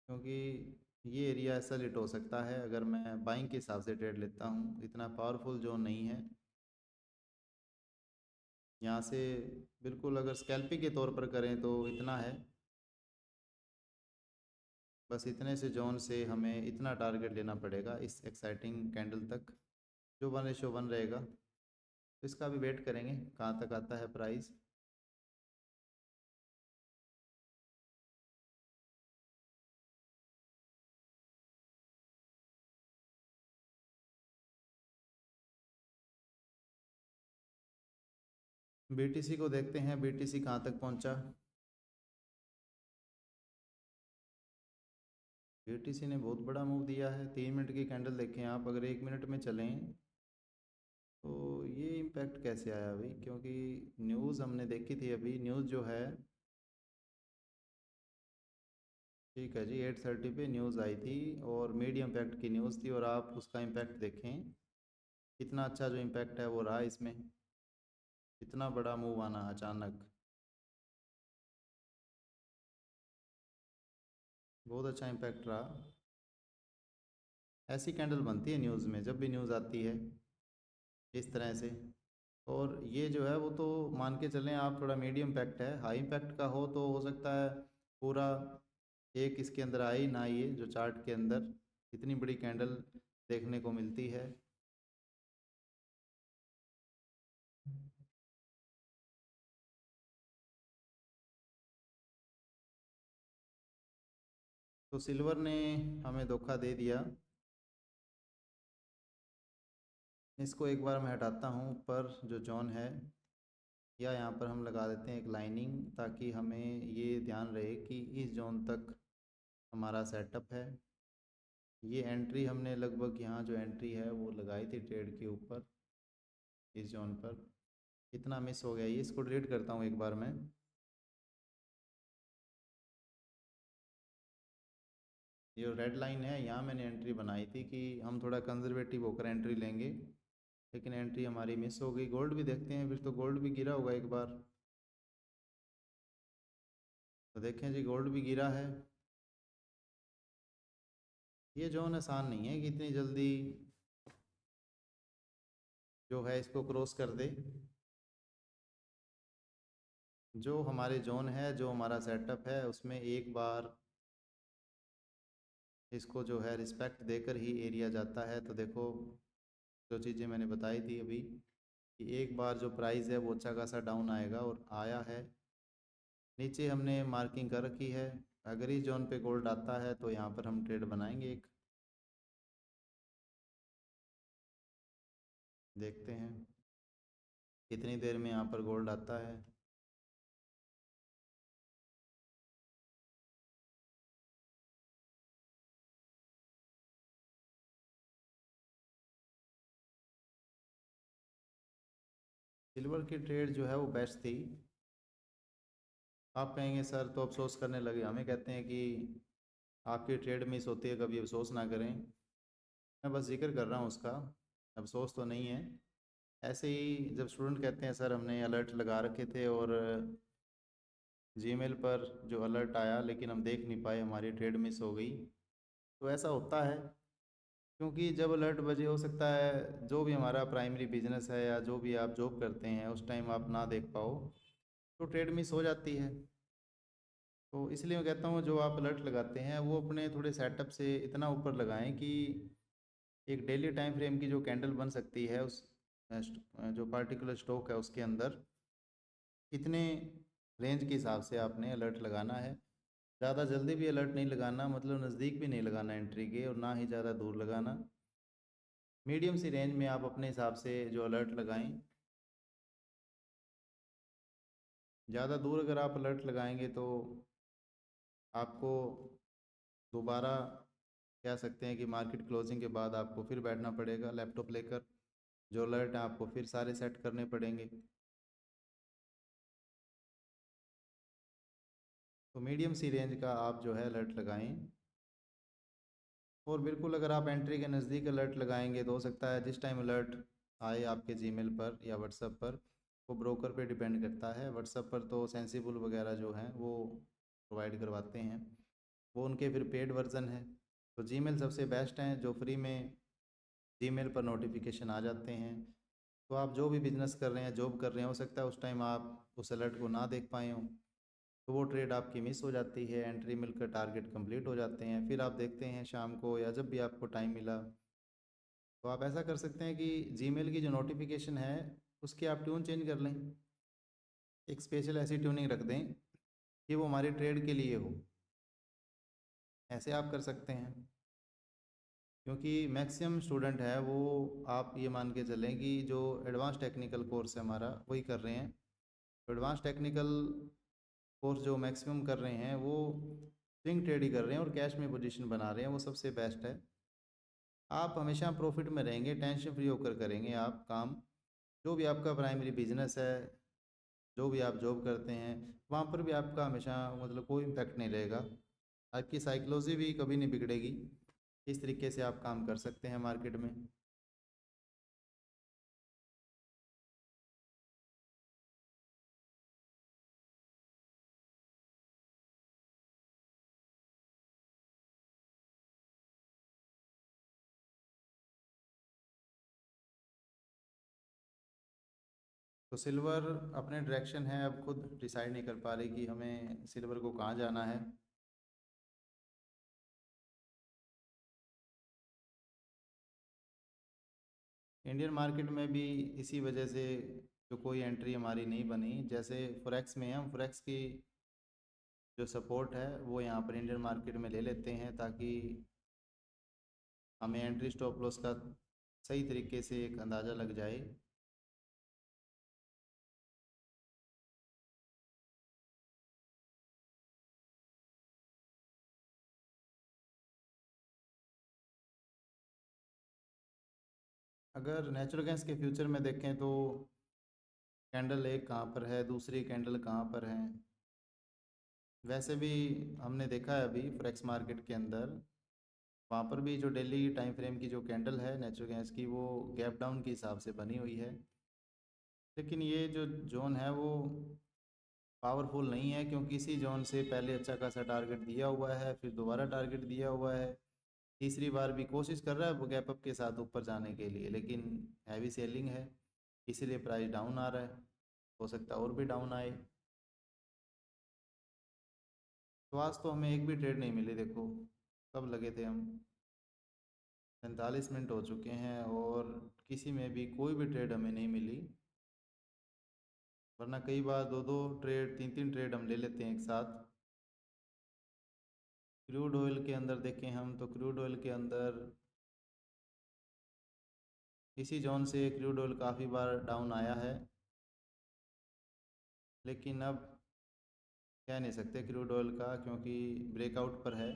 क्योंकि ये एरिया ऐसा लिट हो सकता है अगर मैं बाइंग के हिसाब से ट्रेड लेता हूँ, इतना पावरफुल जोन नहीं है। यहाँ से बिल्कुल अगर स्कैल्पिंग के तौर पर करें तो इतना है, बस इतने से जोन से हमें इतना टारगेट लेना पड़ेगा इस एक्साइटिंग कैंडल तक, जो 1:1 रहेगा। तो इसका भी वेट करेंगे कहाँ तक आता है प्राइस। बीटीसी को देखते हैं, बीटीसी कहाँ तक पहुँचा। बीटीसी ने बहुत बड़ा मूव दिया है। 3 मिनट की कैंडल देखें आप, अगर 1 मिनट में चलें तो ये इम्पैक्ट कैसे आया भाई, क्योंकि न्यूज़ हमने देखी थी अभी, न्यूज़ जो है ठीक है जी, 8:30 पे न्यूज़ आई थी और मिड इम्पैक्ट की न्यूज़ थी, और आप उसका इम्पैक्ट देखें, कितना अच्छा जो इम्पैक्ट है वो रहा इसमें, इतना बड़ा मूव आना अचानक, बहुत अच्छा इम्पैक्ट रहा। ऐसी कैंडल बनती है न्यूज़ में, जब भी न्यूज़ आती है इस तरह से। और ये जो है वो तो मान के चलें आप, थोड़ा मीडियम इम्पैक्ट है, हाई इम्पैक्ट का हो तो हो सकता है पूरा एक इसके अंदर आ ही ना, ये जो चार्ट के अंदर इतनी बड़ी कैंडल देखने को मिलती है। तो सिल्वर ने हमें धोखा दे दिया। इसको एक बार मैं हटाता हूँ ऊपर जो जोन है, या यहाँ पर हम लगा देते हैं एक लाइनिंग, ताकि हमें ये ध्यान रहे कि इस जोन तक हमारा सेटअप है। ये एंट्री हमने लगभग यहाँ जो एंट्री है वो लगाई थी ट्रेड के ऊपर, इस जोन पर। इतना मिस हो गया, ये इसको डिलीट करता हूँ एक बार मैं। ये रेड लाइन है, यहाँ मैंने एंट्री बनाई थी कि हम थोड़ा कंजर्वेटिव होकर एंट्री लेंगे, लेकिन एंट्री हमारी मिस हो गई। गोल्ड भी देखते हैं फिर, तो गोल्ड भी गिरा होगा एक बार, तो देखें जी गोल्ड भी गिरा है। ये जोन आसान नहीं है कि इतनी जल्दी जो है इसको क्रॉस कर दे। जो हमारे जोन है, जो हमारा सेटअप है, उसमें एक बार इसको जो है रिस्पेक्ट देकर ही एरिया जाता है। तो देखो जो चीज़ें मैंने बताई थी अभी, कि एक बार जो प्राइस है वो अच्छा खासा डाउन आएगा, और आया है। नीचे हमने मार्किंग कर रखी है, अगर इस जोन पे गोल्ड आता है तो यहाँ पर हम ट्रेड बनाएंगे एक, देखते हैं कितनी देर में यहाँ पर गोल्ड आता है। सिल्वर की ट्रेड जो है वो बेस्ट थी। आप कहेंगे सर तो अफसोस करने लगे, हमें कहते हैं कि आपकी ट्रेड मिस होती है, कभी अफसोस ना करें। मैं बस जिक्र कर रहा हूँ उसका, अफसोस तो नहीं है। ऐसे ही जब स्टूडेंट कहते हैं सर हमने अलर्ट लगा रखे थे और जीमेल पर जो अलर्ट आया लेकिन हम देख नहीं पाए, हमारी ट्रेड मिस हो गई, तो ऐसा होता है। क्योंकि जब अलर्ट बजे, हो सकता है जो भी हमारा प्राइमरी बिजनेस है या जो भी आप जॉब करते हैं उस टाइम आप ना देख पाओ, तो ट्रेड मिस हो जाती है। तो इसलिए मैं कहता हूँ जो आप अलर्ट लगाते हैं वो अपने थोड़े सेटअप से इतना ऊपर लगाएं कि एक डेली टाइम फ्रेम की जो कैंडल बन सकती है उस जो पार्टिकुलर स्टॉक है उसके अंदर, इतने रेंज के हिसाब से आपने अलर्ट लगाना है। ज़्यादा जल्दी भी अलर्ट नहीं लगाना, मतलब नज़दीक भी नहीं लगाना एंट्री के, और ना ही ज़्यादा दूर लगाना। मीडियम सी रेंज में आप अपने हिसाब से जो अलर्ट लगाएं। ज़्यादा दूर अगर आप अलर्ट लगाएंगे तो आपको दोबारा कह सकते हैं कि मार्केट क्लोजिंग के बाद आपको फिर बैठना पड़ेगा लैपटॉप लेकर, जो अलर्ट हैं आपको फिर सारे सेट करने पड़ेंगे। तो मीडियम सी रेंज का आप जो है अलर्ट लगाएं। और बिल्कुल अगर आप एंट्री के नज़दीक अलर्ट लगाएंगे तो हो सकता है जिस टाइम अलर्ट आए आपके जीमेल पर या व्हाट्सएप पर, वो ब्रोकर पे डिपेंड करता है। व्हाट्सएप पर तो सेंसिबल वगैरह जो हैं वो प्रोवाइड करवाते हैं, वो उनके फिर पेड वर्जन है। तो जीमेल सबसे बेस्ट हैं, जो फ्री में जीमेल पर नोटिफिकेशन आ जाते हैं। तो आप जो भी बिजनेस कर रहे हैं, जॉब कर रहे हैं, हो सकता है उस टाइम आप उस अलर्ट को ना देख पाए हों, तो वो ट्रेड आपकी मिस हो जाती है, एंट्री मिलकर टारगेट कंप्लीट हो जाते हैं। फिर आप देखते हैं शाम को या जब भी आपको टाइम मिला, तो आप ऐसा कर सकते हैं कि जीमेल की जो नोटिफिकेशन है उसकी आप ट्यून चेंज कर लें, एक स्पेशल ऐसी ट्यूनिंग रख दें कि वो हमारे ट्रेड के लिए हो। ऐसे आप कर सकते हैं, क्योंकि मैक्सिमम स्टूडेंट है वो, आप ये मान के चलें कि जो एडवांस टेक्निकल कोर्स है हमारा वही कर रहे हैं। तो एडवांस टेक्निकल कोर्स जो मैक्सिमम कर रहे हैं वो स्विंग ट्रेड ही कर रहे हैं और कैश में पोजीशन बना रहे हैं, वो सबसे बेस्ट है। आप हमेशा प्रॉफिट में रहेंगे, टेंशन फ्री होकर करेंगे आप काम। जो भी आपका प्राइमरी बिजनेस है, जो भी आप जॉब करते हैं, वहाँ पर भी आपका हमेशा मतलब कोई इम्पैक्ट नहीं रहेगा। आपकी साइकोलॉजी भी कभी नहीं बिगड़ेगी। इस तरीके से आप काम कर सकते हैं मार्केट में। तो सिल्वर अपने डायरेक्शन है, अब खुद डिसाइड नहीं कर पा रही कि हमें सिल्वर को कहाँ जाना है। इंडियन मार्केट में भी इसी वजह से जो कोई एंट्री हमारी नहीं बनी। जैसे फॉरेक्स में हम फॉरेक्स की जो सपोर्ट है वो यहाँ पर इंडियन मार्केट में ले लेते हैं, ताकि हमें एंट्री स्टॉप लॉस का सही तरीके से एक अंदाज़ा लग जाए। अगर नेचुरल गैस के फ्यूचर में देखें तो कैंडल एक कहाँ पर है, दूसरी कैंडल कहाँ पर है। वैसे भी हमने देखा है अभी फॉरेक्स मार्केट के अंदर, वहाँ पर भी जो डेली टाइम फ्रेम की जो कैंडल है नेचुरल गैस की, वो गैप डाउन के हिसाब से बनी हुई है। लेकिन ये जो जोन है वो पावरफुल नहीं है, क्योंकि इसी जोन से पहले अच्छा खासा टारगेट दिया हुआ है, फिर दोबारा टारगेट दिया हुआ है, तीसरी बार भी कोशिश कर रहा है वो गैप अप के साथ ऊपर जाने के लिए, लेकिन हैवी सेलिंग है, इसीलिए प्राइस डाउन आ रहा है। हो सकता है और भी डाउन आए। तो आज तो हमें एक भी ट्रेड नहीं मिली, देखो कब लगे थे हम, 45 मिनट हो चुके हैं और किसी में भी कोई भी ट्रेड हमें नहीं मिली। वरना कई बार दो दो ट्रेड, तीन तीन ट्रेड हम ले लेते हैं एक साथ। क्रूड ऑयल के अंदर देखें हम तो क्रूड ऑयल के अंदर इसी जोन से क्रूड ऑयल काफ़ी बार डाउन आया है, लेकिन अब कह नहीं सकते क्रूड ऑयल का, क्योंकि ब्रेकआउट पर है।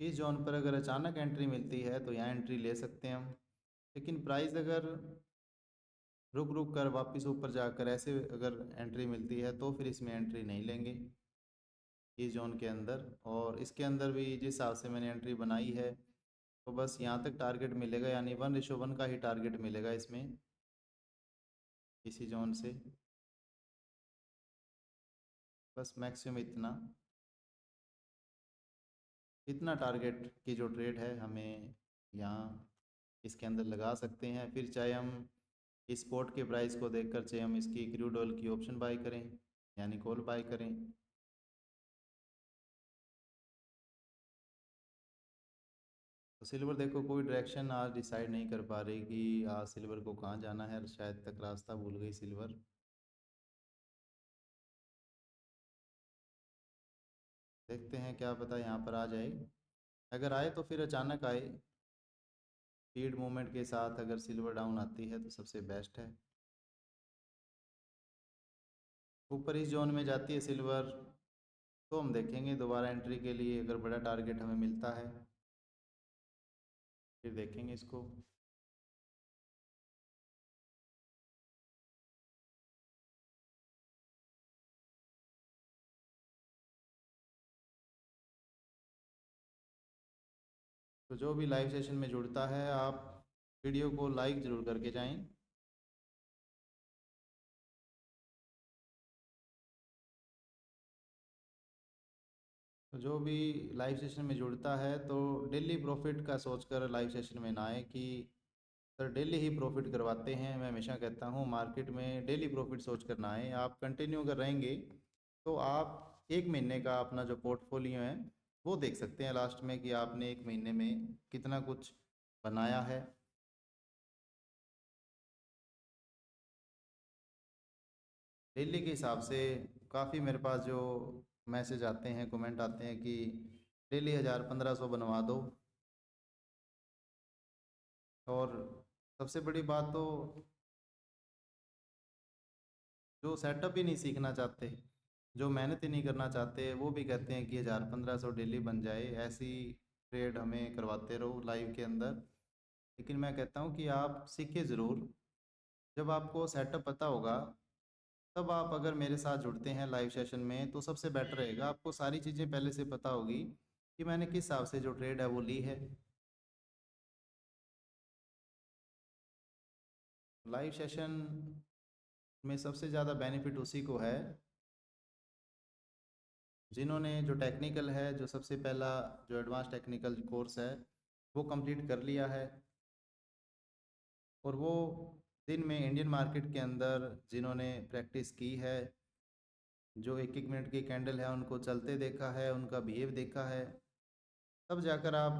इस जोन पर अगर अचानक एंट्री मिलती है तो यहाँ एंट्री ले सकते हैं हम, लेकिन प्राइस अगर रुक रुक कर वापस ऊपर जाकर ऐसे अगर एंट्री मिलती है तो फिर इसमें एंट्री नहीं लेंगे इस जोन के अंदर। और इसके अंदर भी जिस हिसाब से मैंने एंट्री बनाई है, तो बस यहाँ तक टारगेट मिलेगा, यानी 1:1 का ही टारगेट मिलेगा इसमें, इसी जोन से बस मैक्सिमम इतना इतना टारगेट की जो ट्रेड है हमें यहाँ इसके अंदर लगा सकते हैं। फिर चाहे हम इस स्पॉट के प्राइस को देखकर, चाहे हम इसकी क्रूड ऑयल की ऑप्शन बाई करें यानी कॉल बाई करें। तो सिल्वर देखो कोई डायरेक्शन आज डिसाइड नहीं कर पा रही कि आज सिल्वर को कहाँ जाना है, शायद तक रास्ता भूल गई सिल्वर। देखते हैं, क्या पता यहाँ पर आ जाए। अगर आए तो फिर अचानक आए, स्पीड मूवमेंट के साथ अगर सिल्वर डाउन आती है तो सबसे बेस्ट है। ऊपर इस जोन में जाती है सिल्वर तो हम देखेंगे दोबारा एंट्री के लिए, अगर बड़ा टारगेट हमें मिलता है फिर देखेंगे इसको। तो जो भी लाइव सेशन में जुड़ता है, आप वीडियो को लाइक ज़रूर करके जाएं। तो जो भी लाइव सेशन में जुड़ता है तो डेली प्रॉफिट का सोचकर लाइव सेशन में ना आए कि सर डेली ही प्रॉफिट करवाते हैं। मैं हमेशा कहता हूँ मार्केट में डेली प्रॉफिट सोच कर ना आए। आप कंटिन्यू अगर रहेंगे तो आप एक महीने का अपना जो पोर्टफोलियो है वो देख सकते हैं लास्ट में, कि आपने एक महीने में कितना कुछ बनाया है। डेली के हिसाब से काफ़ी मेरे पास जो मैसेज आते हैं, कमेंट आते हैं कि डेली 1000-1500 बनवा दो। और सबसे बड़ी बात तो जो सेटअप ही नहीं सीखना चाहते, जो मेहनत ही नहीं करना चाहते, वो भी कहते हैं कि 1000-1500 डेली बन जाए, ऐसी ट्रेड हमें करवाते रहो लाइव के अंदर। लेकिन मैं कहता हूँ कि आप सीखिए ज़रूर। जब आपको सेटअप पता होगा, तब आप अगर मेरे साथ जुड़ते हैं लाइव सेशन में तो सबसे बेटर रहेगा। आपको सारी चीज़ें पहले से पता होगी कि मैंने किस हिसाब से जो ट्रेड है वो ली है। लाइव सेशन में सबसे ज़्यादा बेनिफिट उसी को है जिन्होंने जो टेक्निकल है, जो सबसे पहला जो एडवांस टेक्निकल कोर्स है वो कंप्लीट कर लिया है, और वो दिन में इंडियन मार्केट के अंदर जिन्होंने प्रैक्टिस की है, जो एक एक मिनट की कैंडल है उनको चलते देखा है, उनका बिहेव देखा है, तब जाकर आप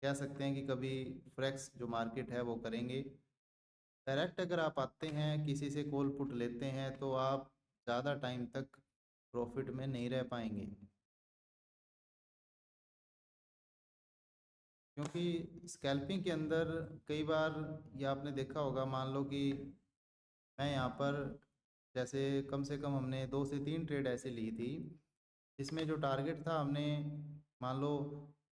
कह सकते हैं कि कभी फ्रेक्स जो मार्केट है वो करेंगे। डायरेक्ट अगर आप आते हैं किसी से कॉल पुट लेते हैं तो आप ज़्यादा टाइम तक प्रॉफिट में नहीं रह पाएंगे, क्योंकि स्कैल्पिंग के अंदर कई बार ये आपने देखा होगा, मान लो कि मैं यहाँ पर जैसे कम से कम हमने 2 से 3 ट्रेड ऐसे ली थी जिसमें जो टारगेट था, हमने मान लो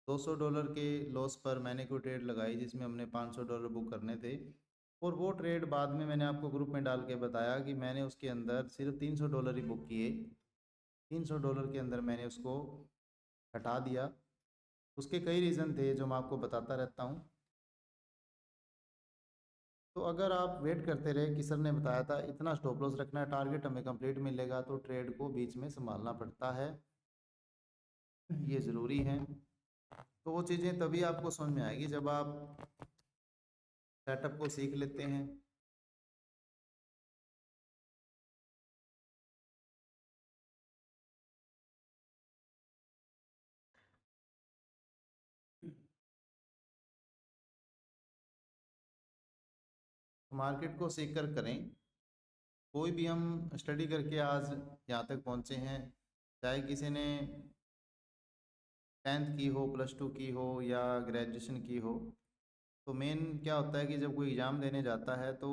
$200 के लॉस पर मैंने कोई ट्रेड लगाई जिसमें हमने $500 बुक करने थे, और वो ट्रेड बाद में मैंने आपको ग्रुप में डाल के बताया कि मैंने उसके अंदर सिर्फ $300 ही बुक किए। $300 के अंदर मैंने उसको हटा दिया। उसके कई रीज़न थे जो मैं आपको बताता रहता हूँ। तो अगर आप वेट करते रहे कि सर ने बताया था इतना स्टॉप लॉस रखना है, टारगेट हमें कंप्लीट मिलेगा, तो ट्रेड को बीच में संभालना पड़ता है, ये ज़रूरी है। तो वो चीज़ें तभी आपको समझ में आएगी जब आप सेटअप को सीख लेते हैं। मार्केट को सीख कर करें। कोई भी हम स्टडी करके आज यहाँ तक पहुँचे हैं, चाहे किसी ने 10th की हो, +2 की हो या ग्रेजुएशन की हो, तो मेन क्या होता है कि जब कोई एग्ज़ाम देने जाता है तो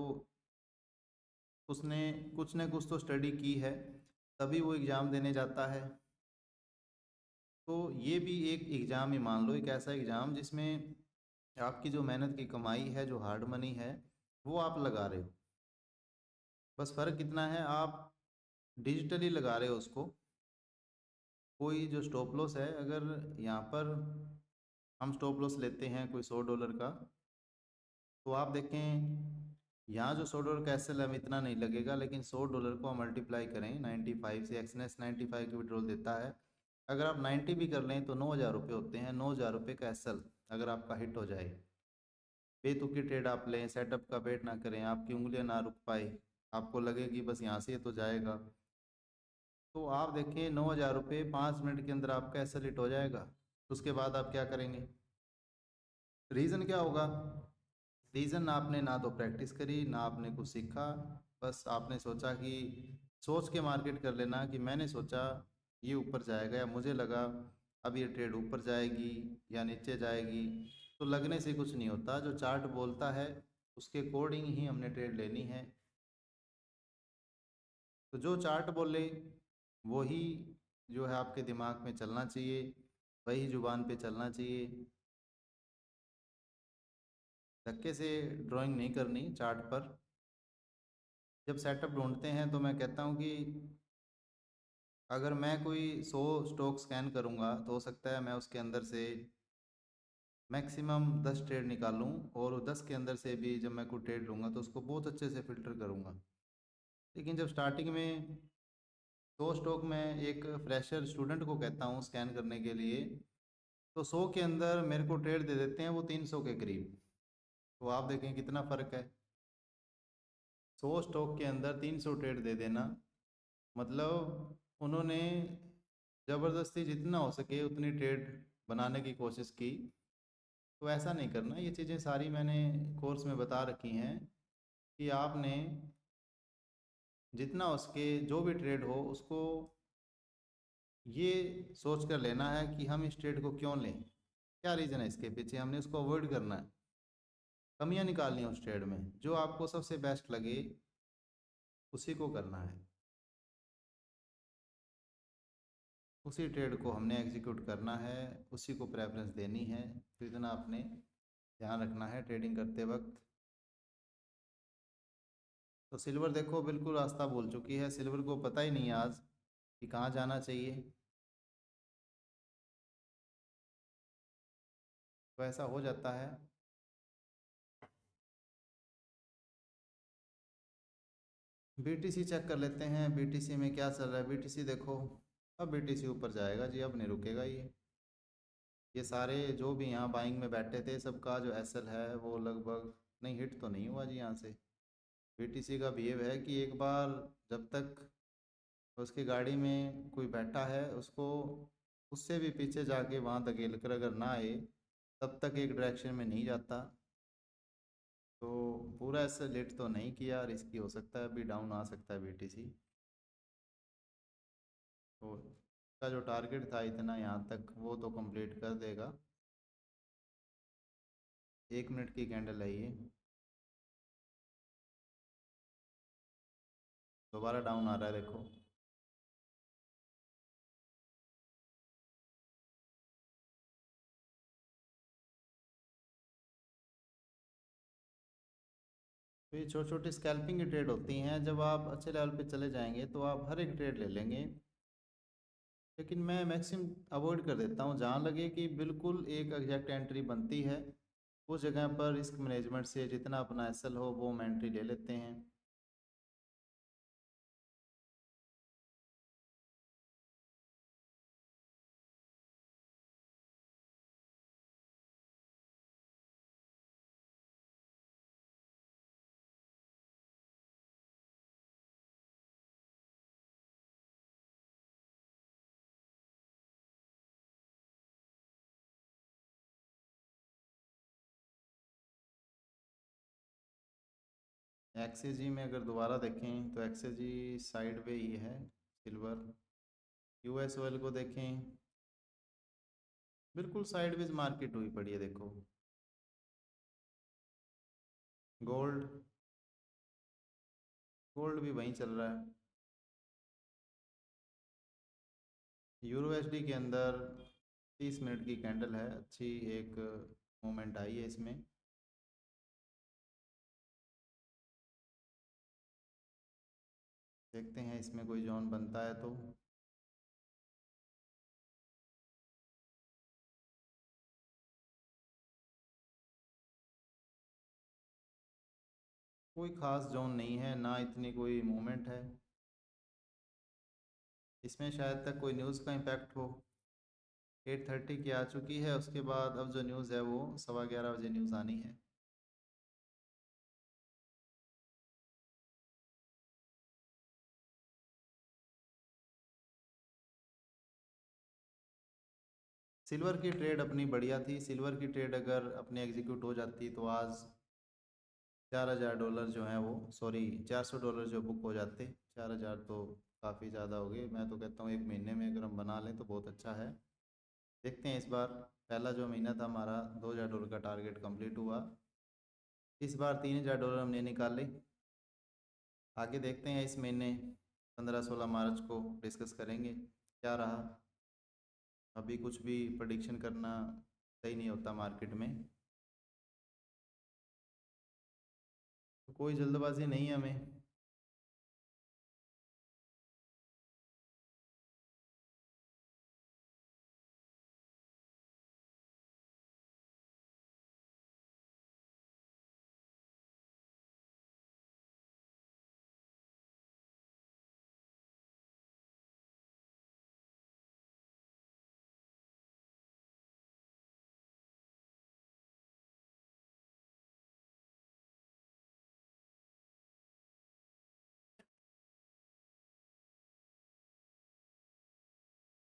उसने कुछ न कुछ तो स्टडी की है, तभी वो एग्ज़ाम देने जाता है। तो ये भी एक एग्ज़ाम ही मान लो, एक ऐसा एग्ज़ाम जिसमें आपकी जो मेहनत की कमाई है, जो हार्ड मनी है, वो आप लगा रहे हो। बस फ़र्क कितना है, आप डिजिटली लगा रहे हो उसको। कोई जो स्टॉप लॉस है, अगर यहाँ पर हम स्टॉप लॉस लेते हैं कोई $100 का, तो आप देखें यहाँ जो $100 का एस एल हमें इतना नहीं लगेगा, लेकिन $100 को हम मल्टीप्लाई करें 95 से, एक्सनेस 95 की विड्रॉल देता है। अगर आप 90 भी कर लें तो ₹9,000 होते हैं। ₹9,000 का एस एल अगर आपका हिट हो जाए, बेतुकी ट्रेड आप लें, सेटअप का वेट ना करें, आपकी उंगलियां ना रुक पाए, आपको लगे कि बस यहाँ से तो जाएगा, तो आप देखें ₹9,000 5 मिनट के अंदर आपका एस एल हिट हो जाएगा। उसके बाद आप क्या करेंगे? रीज़न क्या होगा? रीज़न आपने ना तो प्रैक्टिस करी, ना आपने कुछ सीखा, बस आपने सोचा कि सोच के मार्केट कर लेना कि मैंने सोचा ये ऊपर जाएगा, या मुझे लगा अब ये ट्रेड ऊपर जाएगी या नीचे जाएगी। तो लगने से कुछ नहीं होता, जो चार्ट बोलता है उसके अकॉर्डिंग ही हमने ट्रेड लेनी है। तो जो चार्ट बोले वही जो है आपके दिमाग में चलना चाहिए, वही जुबान पे चलना चाहिए। धक्के से ड्राइंग नहीं करनी चार्ट पर। जब सेटअप ढूंढते हैं तो मैं कहता हूँ कि अगर मैं कोई 100 स्टॉक स्कैन करूँगा तो हो सकता है मैं उसके अंदर से मैक्सिमम 10 ट्रेड निकालूँ, और 10 के अंदर से भी जब मैं कोई ट्रेड लूँगा तो उसको बहुत अच्छे से फ़िल्टर करूँगा। लेकिन जब स्टार्टिंग में 100 स्टॉक में एक फ्रेशर स्टूडेंट को कहता हूँ स्कैन करने के लिए, तो 100 के अंदर मेरे को ट्रेड दे देते हैं वो 300 के करीब। तो आप देखें कितना फ़र्क है। 100 स्टॉक के अंदर 300 ट्रेड दे देना, मतलब उन्होंने ज़बरदस्ती जितना हो सके उतनी ट्रेड बनाने की कोशिश की। तो ऐसा नहीं करना, ये चीज़ें सारी मैंने कोर्स में बता रखी हैं कि आपने जितना उसके जो भी ट्रेड हो उसको ये सोच कर लेना है कि हम इस ट्रेड को क्यों लें, क्या रीज़न है इसके पीछे, हमने उसको अवॉइड करना है, कमियां निकालनी है उस ट्रेड में, जो आपको सबसे बेस्ट लगे उसी को करना है, उसी ट्रेड को हमने एग्जीक्यूट करना है, उसी को प्रेफरेंस देनी है। तो इतना आपने ध्यान रखना है ट्रेडिंग करते वक्त। तो सिल्वर देखो बिल्कुल रास्ता भूल चुकी है, सिल्वर को पता ही नहीं है आज कि कहाँ जाना चाहिए। तो ऐसा हो जाता है। बीटीसी चेक कर लेते हैं, बीटीसी में क्या चल रहा है। बीटीसी देखो, अब बीटीसी ऊपर जाएगा जी, अब नहीं रुकेगा ये सारे जो भी यहाँ बाइंग में बैठे थे सबका जो एसएल है वो लगभग नहीं, हिट तो नहीं हुआ जी यहाँ से। बीटीसी का बिहेव है कि एक बार जब तक उसकी गाड़ी में कोई बैठा है उसको उससे भी पीछे जाके वहाँ धकेल कर अगर ना आए तब तक एक डायरेक्शन में नहीं जाता। तो पूरा ऐसे लेट तो नहीं किया, रिस्की हो सकता है, अभी डाउन आ सकता है बीटीसी। तो उसका जो टारगेट था इतना यहाँ तक वो तो कंप्लीट कर देगा। 1 मिनट की कैंडल है ये, दोबारा डाउन आ रहा है देखो। तो ये छोटी छोटी स्कैल्पिंग की ट्रेड होती हैं, जब आप अच्छे लेवल पे चले जाएंगे तो आप हर एक ट्रेड ले लेंगे। लेकिन मैं मैक्सिमम अवॉइड कर देता हूँ, जहाँ लगे कि बिल्कुल एक एग्जैक्ट एंट्री बनती है उस जगह पर रिस्क मैनेजमेंट से जितना अपना एसएल हो वो हम एंट्री ले लेते हैं। एक्सएजी में अगर दोबारा देखें तो एक्सएजी साइड वे ही है सिल्वर। यूएस ऑयल को देखें, बिल्कुल साइडवेज मार्केट हुई पड़ी है देखो। गोल्ड, गोल्ड भी वहीं चल रहा है। यूरो एसडी के अंदर 30 मिनट की कैंडल है, अच्छी एक मोमेंट आई है इसमें। देखते हैं इसमें कोई जोन बनता है तो। कोई ख़ास जोन नहीं है ना, इतनी कोई मूवमेंट है इसमें, शायद तक कोई न्यूज़ का इम्पैक्ट हो। 8:30 की आ चुकी है, उसके बाद अब जो न्यूज़ है वो 11:15 बजे न्यूज़ आनी है। सिल्वर की ट्रेड अपनी बढ़िया थी, सिल्वर की ट्रेड अगर अपनी एग्जीक्यूट हो जाती तो आज $4,000 जो हैं वो, सॉरी $400 जो बुक हो जाते। 4,000 तो काफ़ी ज़्यादा हो गए, मैं तो कहता हूँ एक महीने में अगर हम बना लें तो बहुत अच्छा है। देखते हैं इस बार, पहला जो महीना था हमारा $2,000 का टारगेट कंप्लीट हुआ, इस बार $3,000 हमने निकाले। आगे देखते हैं इस महीने 15-16 मार्च को डिस्कस करेंगे क्या रहा। अभी कुछ भी प्रडिक्शन करना सही नहीं होता मार्केट में, तो कोई जल्दबाजी नहीं है हमें।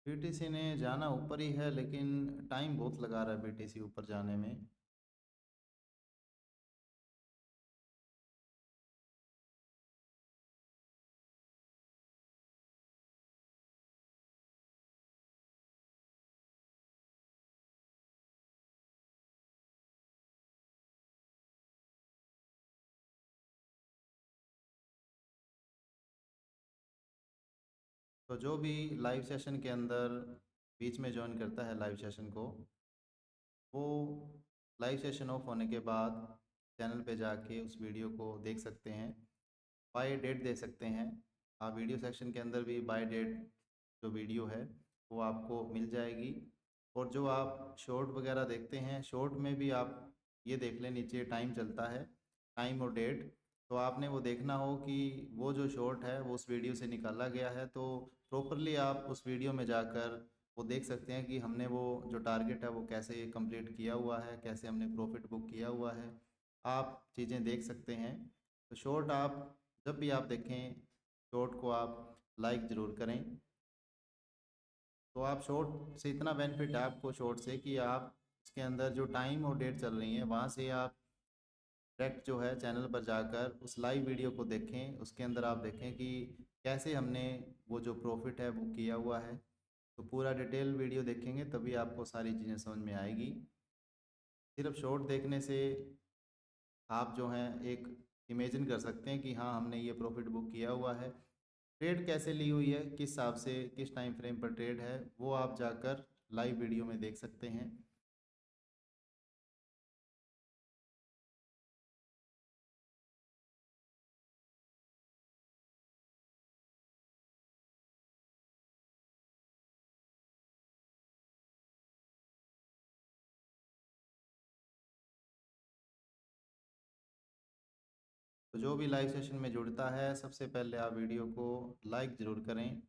बीटीसी ने जाना ऊपर ही है लेकिन टाइम बहुत लगा रहा है बीटीसी ऊपर जाने में। तो जो भी लाइव सेशन के अंदर बीच में ज्वाइन करता है लाइव सेशन को, वो लाइव सेशन ऑफ होने के बाद चैनल पे जाके उस वीडियो को देख सकते हैं, बाय डेट दे सकते हैं। आप वीडियो सेक्शन के अंदर भी बाय डेट जो वीडियो है वो आपको मिल जाएगी। और जो आप शॉर्ट वगैरह देखते हैं, शॉर्ट में भी आप ये देख लें, नीचे टाइम चलता है, टाइम और डेट। तो आपने वो देखना हो कि वो जो शॉर्ट है वो उस वीडियो से निकाला गया है, तो प्रॉपरली आप उस वीडियो में जाकर वो देख सकते हैं कि हमने वो जो टारगेट है वो कैसे कंप्लीट किया हुआ है, कैसे हमने प्रॉफिट बुक किया हुआ है, आप चीज़ें देख सकते हैं। तो शॉर्ट आप जब भी आप देखें, शॉर्ट को आप लाइक ज़रूर करें। तो आप शॉर्ट से इतना बेनिफिट है आपको शॉर्ट से कि आप उसके अंदर जो टाइम और डेट चल रही है वहाँ से आप डायरेक्ट जो है चैनल पर जाकर उस लाइव वीडियो को देखें। उसके अंदर आप देखें कि कैसे हमने वो जो प्रॉफिट है वो किया हुआ है। तो पूरा डिटेल वीडियो देखेंगे तभी आपको सारी चीज़ें समझ में आएगी। सिर्फ शॉर्ट देखने से आप जो हैं एक इमेजिन कर सकते हैं कि हाँ हमने ये प्रॉफिट बुक किया हुआ है। ट्रेड कैसे ली हुई है, किस हिसाब से, किस टाइम फ्रेम पर ट्रेड है, वो आप जाकर लाइव वीडियो में देख सकते हैं। तो जो भी लाइव सेशन में जुड़ता है सबसे पहले आप वीडियो को लाइक ज़रूर करें।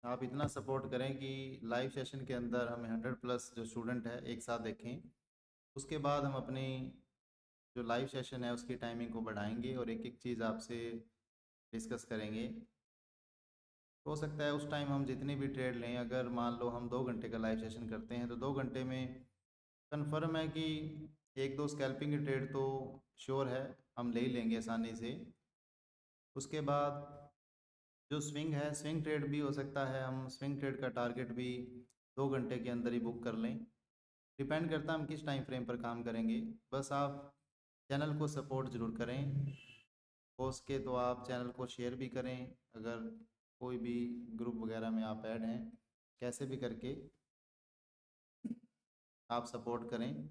आप इतना सपोर्ट करें कि लाइव सेशन के अंदर हमें 100+ जो स्टूडेंट है एक साथ देखें। उसके बाद हम अपनी जो लाइव सेशन है उसकी टाइमिंग को बढ़ाएंगे और एक एक चीज़ आपसे डिस्कस करेंगे। हो सकता है उस टाइम हम जितनी भी ट्रेड लें, अगर मान लो हम 2 घंटे का लाइव सेशन करते हैं तो 2 घंटे में कन्फर्म है कि एक दो स्कैल्पिंग की ट्रेड तो श्योर है, हम ले ही लेंगे आसानी से। उसके बाद जो स्विंग है, स्विंग ट्रेड भी हो सकता है, हम स्विंग ट्रेड का टारगेट भी 2 घंटे के अंदर ही बुक कर लें। डिपेंड करता है हम किस टाइम फ्रेम पर काम करेंगे। बस आप चैनल को सपोर्ट ज़रूर करें। हो सके तो आप चैनल को शेयर भी करें, अगर कोई भी ग्रुप वगैरह में आप ऐड हैं, कैसे भी करके आप सपोर्ट करें।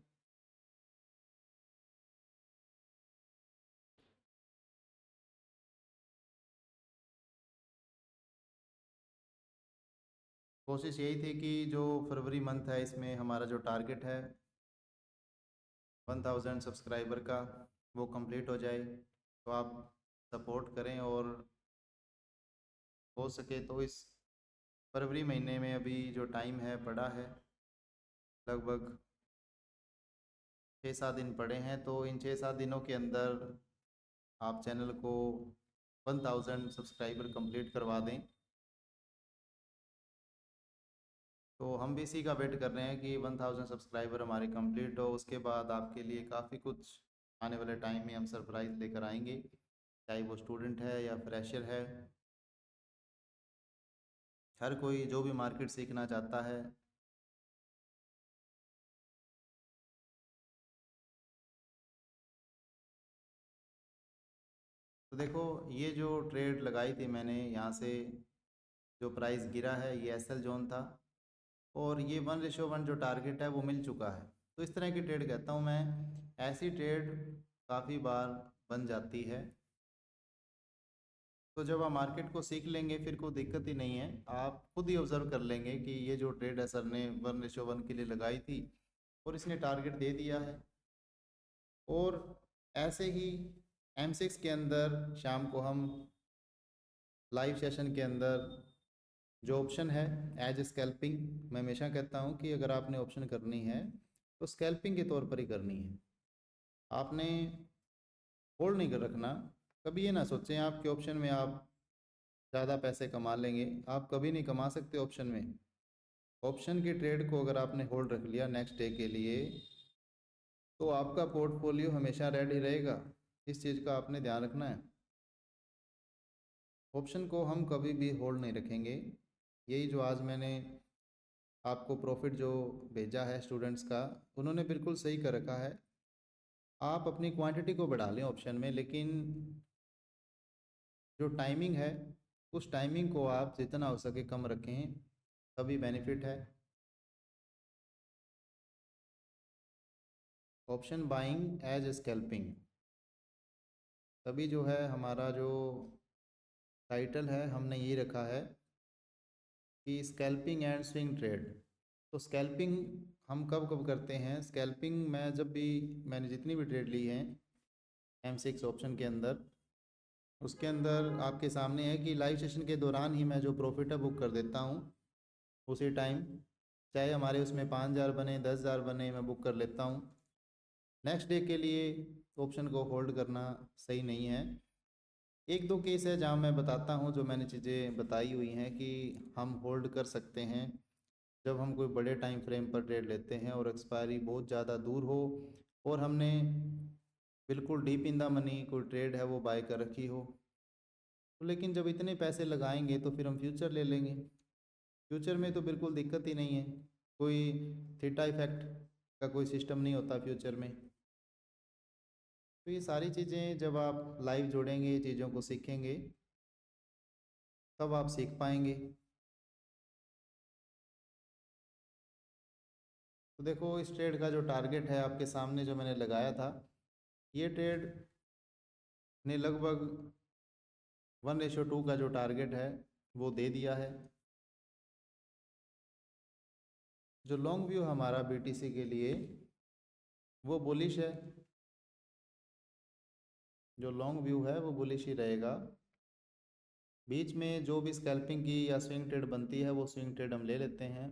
कोशिश यही थी कि जो फरवरी मंथ है इसमें हमारा जो टारगेट है 1000 सब्सक्राइबर का वो कंप्लीट हो जाए। तो आप सपोर्ट करें और हो सके तो इस फरवरी महीने में अभी जो टाइम है पड़ा है, लगभग 6-7 दिन पड़े हैं, तो इन 6-7 दिनों के अंदर आप चैनल को 1000 सब्सक्राइबर कंप्लीट करवा दें। तो हम भी इसी का वेट कर रहे हैं कि 1000 सब्सक्राइबर हमारे कंप्लीट हो। उसके बाद आपके लिए काफ़ी कुछ आने वाले टाइम में हम सरप्राइज़ लेकर आएंगे, चाहे वो स्टूडेंट है या फ्रेशर है, हर कोई जो भी मार्केट सीखना चाहता है। तो देखो, ये जो ट्रेड लगाई थी मैंने, यहाँ से जो प्राइस गिरा है ये एसएल जोन था, और ये 1:1 जो टारगेट है वो मिल चुका है। तो इस तरह की ट्रेड कहता हूँ मैं, ऐसी ट्रेड काफ़ी बार बन जाती है। तो जब आप मार्केट को सीख लेंगे फिर कोई दिक्कत ही नहीं है, आप खुद ही ऑब्जर्व कर लेंगे कि ये जो ट्रेड है सर ने 1:1 के लिए लगाई थी और इसने टारगेट दे दिया है। और ऐसे ही M6 के अंदर शाम को हम लाइव सेशन के अंदर जो ऑप्शन है एज स्कैल्पिंग, मैं हमेशा कहता हूँ कि अगर आपने ऑप्शन करनी है तो स्कैल्पिंग के तौर पर ही करनी है। आपने होल्ड नहीं कर रखना। कभी ये ना सोचें आपके ऑप्शन में आप ज़्यादा पैसे कमा लेंगे, आप कभी नहीं कमा सकते ऑप्शन में। ऑप्शन की ट्रेड को अगर आपने होल्ड रख लिया नेक्स्ट डे के लिए तो आपका पोर्टफोलियो हमेशा रेडी रहेगा। इस चीज़ का आपने ध्यान रखना है। ऑप्शन को हम कभी भी होल्ड नहीं रखेंगे। यही जो आज मैंने आपको प्रॉफिट जो भेजा है स्टूडेंट्स का, उन्होंने बिल्कुल सही कर रखा है। आप अपनी क्वांटिटी को बढ़ा लें ऑप्शन में, लेकिन जो टाइमिंग है उस टाइमिंग को आप जितना हो सके कम रखें, तभी बेनिफिट है। ऑप्शन बाइंग एज स्कैल्पिंग, तभी जो है हमारा जो टाइटल है हमने ये रखा है कि स्कैल्पिंग एंड स्विंग ट्रेड। तो स्कैल्पिंग हम कब कब करते हैं? स्कैल्पिंग मैं जब भी, मैंने जितनी भी ट्रेड ली हैं M6 ऑप्शन के अंदर, उसके अंदर आपके सामने है कि लाइव सेशन के दौरान ही मैं जो प्रॉफिट है बुक कर देता हूँ उसी टाइम, चाहे हमारे उसमें 5,000 बने 10,000 बने, मैं बुक कर लेता हूँ। नेक्स्ट डे के लिए ऑप्शन को होल्ड करना सही नहीं है। एक दो केस है जहाँ मैं बताता हूँ, जो मैंने चीज़ें बताई हुई हैं कि हम होल्ड कर सकते हैं जब हम कोई बड़े टाइम फ्रेम पर ट्रेड लेते हैं और एक्सपायरी बहुत ज़्यादा दूर हो और हमने बिल्कुल डीप इन द मनी कोई ट्रेड है वो बाय कर रखी हो। तो लेकिन जब इतने पैसे लगाएंगे तो फिर हम फ्यूचर ले लेंगे। फ्यूचर में तो बिल्कुल दिक्कत ही नहीं है, कोई थीटा इफेक्ट का कोई सिस्टम नहीं होता फ्यूचर में। तो ये सारी चीज़ें जब आप लाइव जोड़ेंगे, चीज़ों को सीखेंगे, तब आप सीख पाएंगे। तो देखो इस ट्रेड का जो टारगेट है आपके सामने जो मैंने लगाया था, ये ट्रेड ने लगभग 1:2 का जो टारगेट है वो दे दिया है। जो लॉन्ग व्यू हमारा BTC के लिए वो बुलिश है, जो लॉन्ग व्यू है वो बुलिश ही रहेगा। बीच में जो भी स्कैल्पिंग की या स्विंग ट्रेड बनती है वो स्विंग ट्रेड हम ले लेते हैं।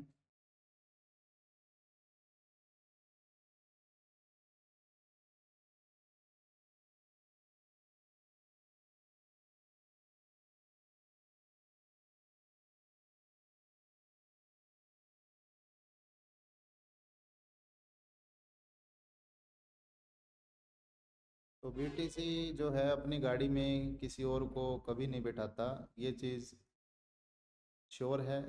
तो BTC जो है अपनी गाड़ी में किसी और को कभी नहीं बैठाता, ये चीज़ श्योर है,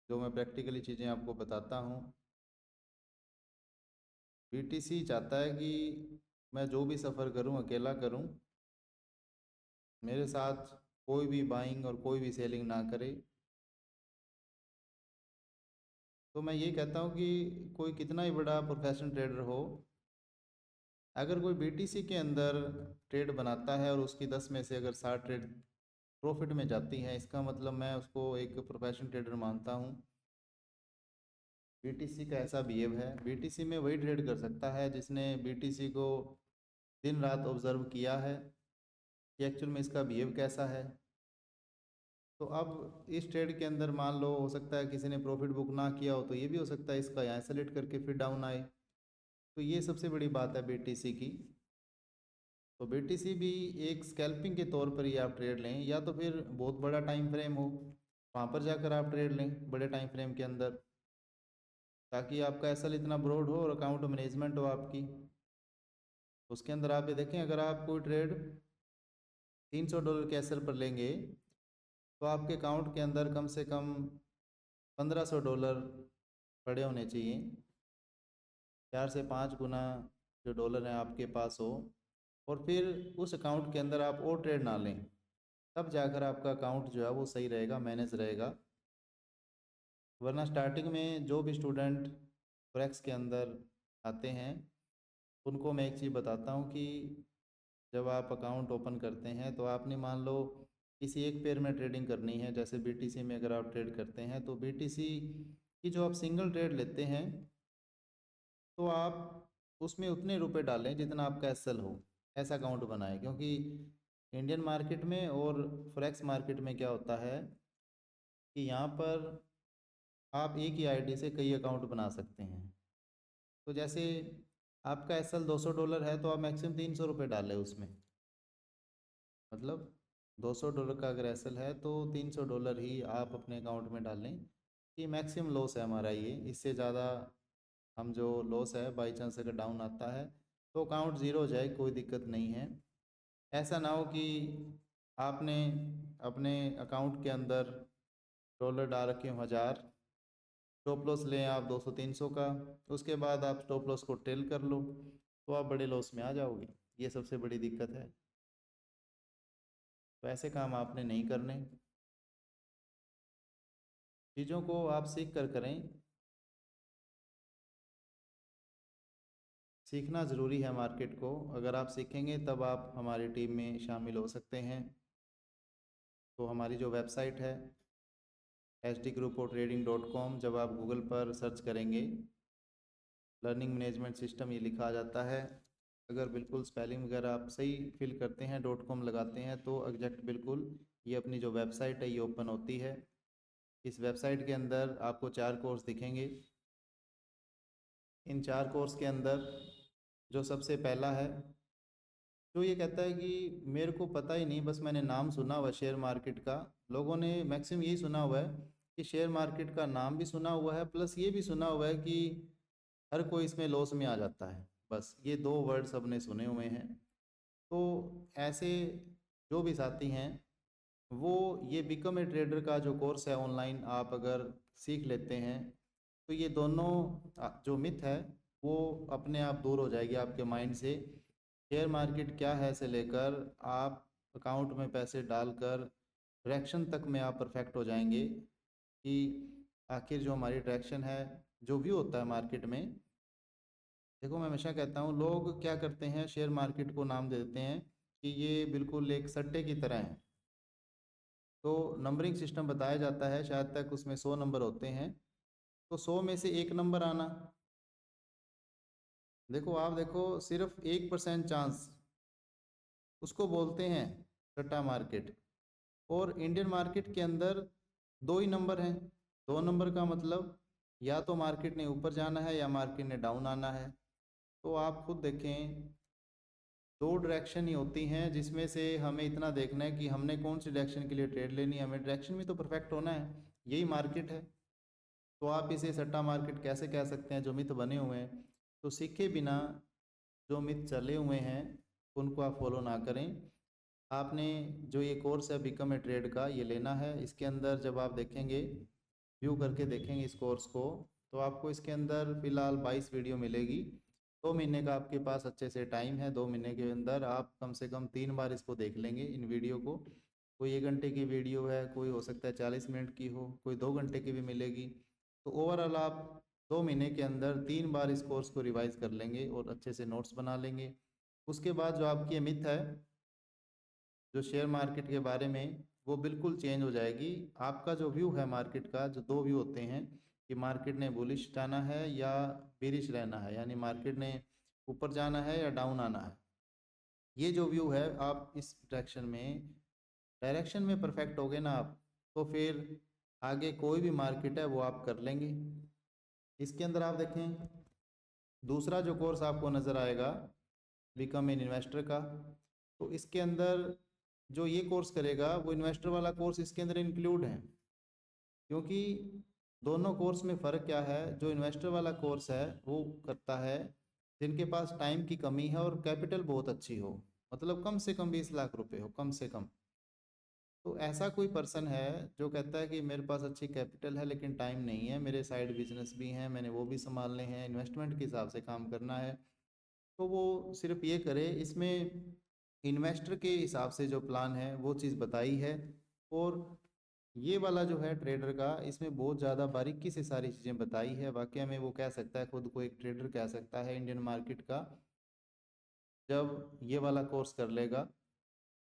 जो मैं प्रैक्टिकली चीज़ें आपको बताता हूँ। BTC चाहता है कि मैं जो भी सफ़र करूँ अकेला करूँ, मेरे साथ कोई भी बाइंग और कोई भी सेलिंग ना करे। तो मैं ये कहता हूँ कि कोई कितना ही बड़ा प्रोफेशनल ट्रेडर हो, अगर कोई BTC के अंदर ट्रेड बनाता है और उसकी 10 में से अगर 60 ट्रेड प्रॉफिट में जाती हैं, इसका मतलब मैं उसको एक प्रोफेशनल ट्रेडर मानता हूँ। BTC का ऐसा बिहेव है, BTC में वही ट्रेड कर सकता है जिसने BTC को दिन रात ऑब्जर्व किया है कि एक्चुअल में इसका बिहेव कैसा है। तो अब इस ट्रेड के अंदर मान लो हो सकता है किसी ने प्रॉफिट बुक ना किया हो, तो ये भी हो सकता है इसका यहाँ सेलेक्ट करके फिर डाउन आए। तो ये सबसे बड़ी बात है BTC की। तो BTC भी एक स्कैल्पिंग के तौर पर ही आप ट्रेड लें, या तो फिर बहुत बड़ा टाइम फ्रेम हो वहाँ पर जाकर आप ट्रेड लें बड़े टाइम फ्रेम के अंदर, ताकि आपका एसएल इतना ब्रॉड हो और अकाउंट मैनेजमेंट हो आपकी। उसके अंदर आप ये देखें, अगर आप कोई ट्रेड $300 के एसएल पर लेंगे तो आपके अकाउंट के अंदर कम से कम $1,500 पड़े होने चाहिए। 4 से 5 गुना जो डॉलर हैं आपके पास हो, और फिर उस अकाउंट के अंदर आप और ट्रेड ना लें, तब जाकर आपका अकाउंट जो है वो सही रहेगा, मैनेज रहेगा। वरना स्टार्टिंग में जो भी स्टूडेंट फॉरेक्स के अंदर आते हैं उनको मैं एक चीज़ बताता हूँ कि जब आप अकाउंट ओपन करते हैं तो आपने मान लो किसी एक पेयर में ट्रेडिंग करनी है, जैसे BTC में अगर आप ट्रेड करते हैं तो BTC की जो आप सिंगल ट्रेड लेते हैं तो आप उसमें उतने रुपए डालें जितना आपका एसएल हो, ऐसा अकाउंट बनाएं। क्योंकि इंडियन मार्केट में और फॉरेक्स मार्केट में क्या होता है कि यहाँ पर आप एक ही आईडी से कई अकाउंट बना सकते हैं। तो जैसे आपका एसएल $200 है तो आप मैक्सिमम $300 डालें उसमें, मतलब $200 का अगर एसएल है तो $300 ही आप अपने अकाउंट में डालें। कि मैक्सिमम लॉस है हमारा ये, इससे ज़्यादा हम जो लॉस है बाई चांस अगर डाउन आता है तो अकाउंट ज़ीरो हो जाए, कोई दिक्कत नहीं है। ऐसा ना हो कि आपने अपने अकाउंट के अंदर डॉलर डाल रखे हो 1,000, स्टॉप लॉस लें आप 200-300 का, उसके बाद आप स्टॉप लॉस को टेल कर लो तो आप बड़े लॉस में आ जाओगे। ये सबसे बड़ी दिक्कत है। तो ऐसे काम आपने नहीं करने। चीज़ों को आप सीख कर करें। सीखना ज़रूरी है मार्केट को। अगर आप सीखेंगे तब आप हमारी टीम में शामिल हो सकते हैं। तो हमारी जो वेबसाइट है hdgroupofTrading.com, जब आप गूगल पर सर्च करेंगे लर्निंग मैनेजमेंट सिस्टम ये लिखा आ जाता है। अगर बिल्कुल स्पेलिंग वगैरह आप सही फिल करते हैं, .com लगाते हैं, तो एग्जैक्ट बिल्कुल ये अपनी जो वेबसाइट है ये ओपन होती है। इस वेबसाइट के अंदर आपको 4 कोर्स दिखेंगे। इन 4 कोर्स के अंदर जो सबसे पहला है, जो ये कहता है कि मेरे को पता ही नहीं, बस मैंने नाम सुना हुआ शेयर मार्केट का। लोगों ने मैक्सिमम यही सुना हुआ है कि शेयर मार्केट का नाम भी सुना हुआ है, प्लस ये भी सुना हुआ है कि हर कोई इसमें लॉस में आ जाता है। बस ये 2 वर्ड सबने सुने हुए हैं। तो ऐसे जो भी साथी हैं वो ये बिकम ए ट्रेडर का जो कोर्स है ऑनलाइन आप अगर सीख लेते हैं तो ये दोनों जो मिथ है वो अपने आप दूर हो जाएगी आपके माइंड से। शेयर मार्केट क्या है से लेकर आप अकाउंट में पैसे डालकर डायरेक्शन तक में आप परफेक्ट हो जाएंगे कि आखिर जो हमारी डायरेक्शन है, जो व्यू होता है मार्केट में। देखो, मैं हमेशा कहता हूँ लोग क्या करते हैं, शेयर मार्केट को नाम दे देते हैं कि ये बिल्कुल एक सट्टे की तरह है। तो नंबरिंग सिस्टम बताया जाता है, शायद तक उसमें 100 नंबर होते हैं, तो 100 में से एक नंबर आना, देखो आप देखो सिर्फ 1% चांस, उसको बोलते हैं सट्टा मार्केट। और इंडियन मार्केट के अंदर 2 ही नंबर हैं। 2 नंबर का मतलब या तो मार्केट ने ऊपर जाना है या मार्केट ने डाउन आना है। तो आप खुद देखें, 2 डायरेक्शन ही होती हैं जिसमें से हमें इतना देखना है कि हमने कौन सी डायरेक्शन के लिए ट्रेड लेनी है। हमें डायरेक्शन में तो परफेक्ट होना है, यही मार्केट है। तो आप इसे सट्टा मार्केट कैसे कह सकते हैं, जो मिथ बने हुए हैं। तो सीखे बिना जो मिथ चले हुए हैं उनको आप फॉलो ना करें। आपने जो ये कोर्स है बिकम ए ट्रेड का ये लेना है। इसके अंदर जब आप देखेंगे, व्यू करके देखेंगे इस कोर्स को, तो आपको इसके अंदर फ़िलहाल 22 वीडियो मिलेगी। 2 महीने का आपके पास अच्छे से टाइम है। 2 महीने के अंदर आप कम से कम 3 बार इसको देख लेंगे, इन वीडियो को। कोई 1 घंटे की वीडियो है, कोई हो सकता है 40 मिनट की हो, कोई 2 घंटे की भी मिलेगी। तो ओवरऑल आप 2 महीने के अंदर 3 बार इस कोर्स को रिवाइज कर लेंगे और अच्छे से नोट्स बना लेंगे। उसके बाद जो आपकी ये मिथ है जो शेयर मार्केट के बारे में, वो बिल्कुल चेंज हो जाएगी। आपका जो व्यू है मार्केट का, जो 2 व्यू होते हैं कि मार्केट ने बुलिश जाना है या बेरिश रहना है, यानी मार्केट ने ऊपर जाना है या डाउन आना है। ये जो व्यू है, आप इस डायरेक्शन में परफेक्ट हो गए ना आप, तो फिर आगे कोई भी मार्केट है वो आप कर लेंगे। इसके अंदर आप देखें, दूसरा जो कोर्स आपको नज़र आएगा बिकम एन इन्वेस्टर का, तो इसके अंदर जो ये कोर्स करेगा वो इन्वेस्टर वाला कोर्स इसके अंदर इंक्लूड है। क्योंकि दोनों कोर्स में फ़र्क क्या है, जो इन्वेस्टर वाला कोर्स है वो करता है जिनके पास टाइम की कमी है और कैपिटल बहुत अच्छी हो, मतलब कम से कम 20 लाख रुपए हो कम से कम। तो ऐसा कोई पर्सन है जो कहता है कि मेरे पास अच्छी कैपिटल है लेकिन टाइम नहीं है, मेरे साइड बिजनेस भी हैं, मैंने वो भी संभालने हैं, इन्वेस्टमेंट के हिसाब से काम करना है, तो वो सिर्फ ये करे। इसमें इन्वेस्टर के हिसाब से जो प्लान है वो चीज़ बताई है। और ये वाला जो है ट्रेडर का, इसमें बहुत ज़्यादा बारीकी से सारी चीज़ें बताई है। वाकई में वो कह सकता है, खुद को एक ट्रेडर कह सकता है इंडियन मार्केट का, जब ये वाला कोर्स कर लेगा।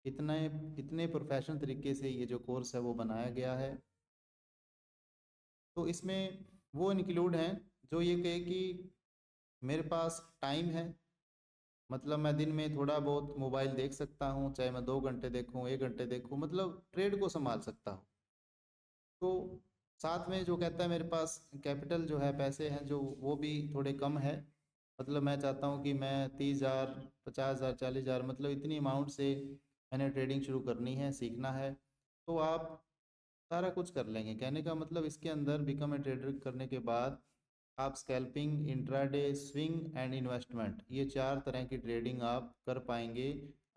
इतने इतने प्रोफेशनल तरीके से ये जो कोर्स है वो बनाया गया है। तो इसमें वो इंक्लूड हैं जो ये कहे कि मेरे पास टाइम है, मतलब मैं दिन में थोड़ा बहुत मोबाइल देख सकता हूँ, चाहे मैं 2 घंटे देखूँ 1 घंटे देखूँ, मतलब ट्रेड को संभाल सकता हूँ। तो साथ में जो कहता है मेरे पास कैपिटल जो है, पैसे हैं जो, वो भी थोड़े कम है, मतलब मैं चाहता हूँ कि मैं 30,000 50,000 40,000, मतलब इतनी अमाउंट से मैंने ट्रेडिंग शुरू करनी है, सीखना है, तो आप सारा कुछ कर लेंगे। कहने का मतलब इसके अंदर बिकम ए ट्रेडर करने के बाद आप scalping, intraday, swing and investment, ये 4 तरह की ट्रेडिंग आप कर पाएंगे।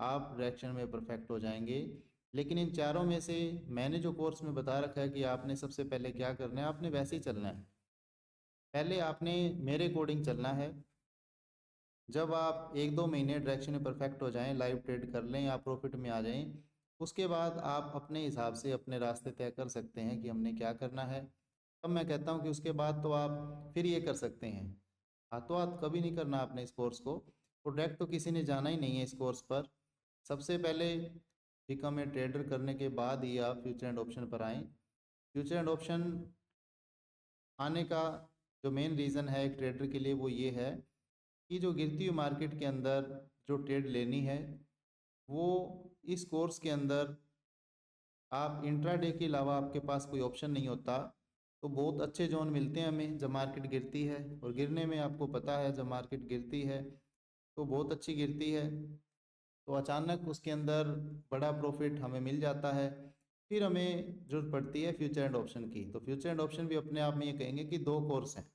आप डायरेक्शन में परफेक्ट हो जाएंगे। लेकिन इन चारों में से मैंने जो कोर्स में बता रखा है कि आपने सबसे पहले क्या करना है, आपने वैसे ही चलना है। पहले आपने मेरे अकॉर्डिंग चलना है। जब आप 1-2 महीने डायरेक्शन में परफेक्ट हो जाएं, लाइव ट्रेड कर लें या प्रॉफिट में आ जाएं, उसके बाद आप अपने हिसाब से अपने रास्ते तय कर सकते हैं कि हमने क्या करना है। तब मैं कहता हूं कि उसके बाद तो आप फिर ये कर सकते हैं। हाथों हाथ कभी नहीं करना आपने इस कोर्स को, और डायरेक्ट तो किसी ने जाना ही नहीं है इस कोर्स पर। सबसे पहले बिकम ए ट्रेडर करने के बाद ही आप फ्यूचर एंड ऑप्शन पर आएँ। फ्यूचर एंड ऑप्शन आने का जो मेन रीज़न है एक ट्रेडर के लिए वो ये है कि जो गिरती हुई मार्केट के अंदर जो ट्रेड लेनी है, वो इस कोर्स के अंदर आप इंट्राडे के अलावा आपके पास कोई ऑप्शन नहीं होता। तो बहुत अच्छे जोन मिलते हैं हमें जब मार्केट गिरती है, और गिरने में आपको पता है जब मार्केट गिरती है तो बहुत अच्छी गिरती है, तो अचानक उसके अंदर बड़ा प्रॉफिट हमें मिल जाता है। फिर हमें जरूरत पड़ती है फ्यूचर एंड ऑप्शन की। तो फ्यूचर एंड ऑप्शन भी अपने आप में ये कहेंगे कि दो कोर्स हैं,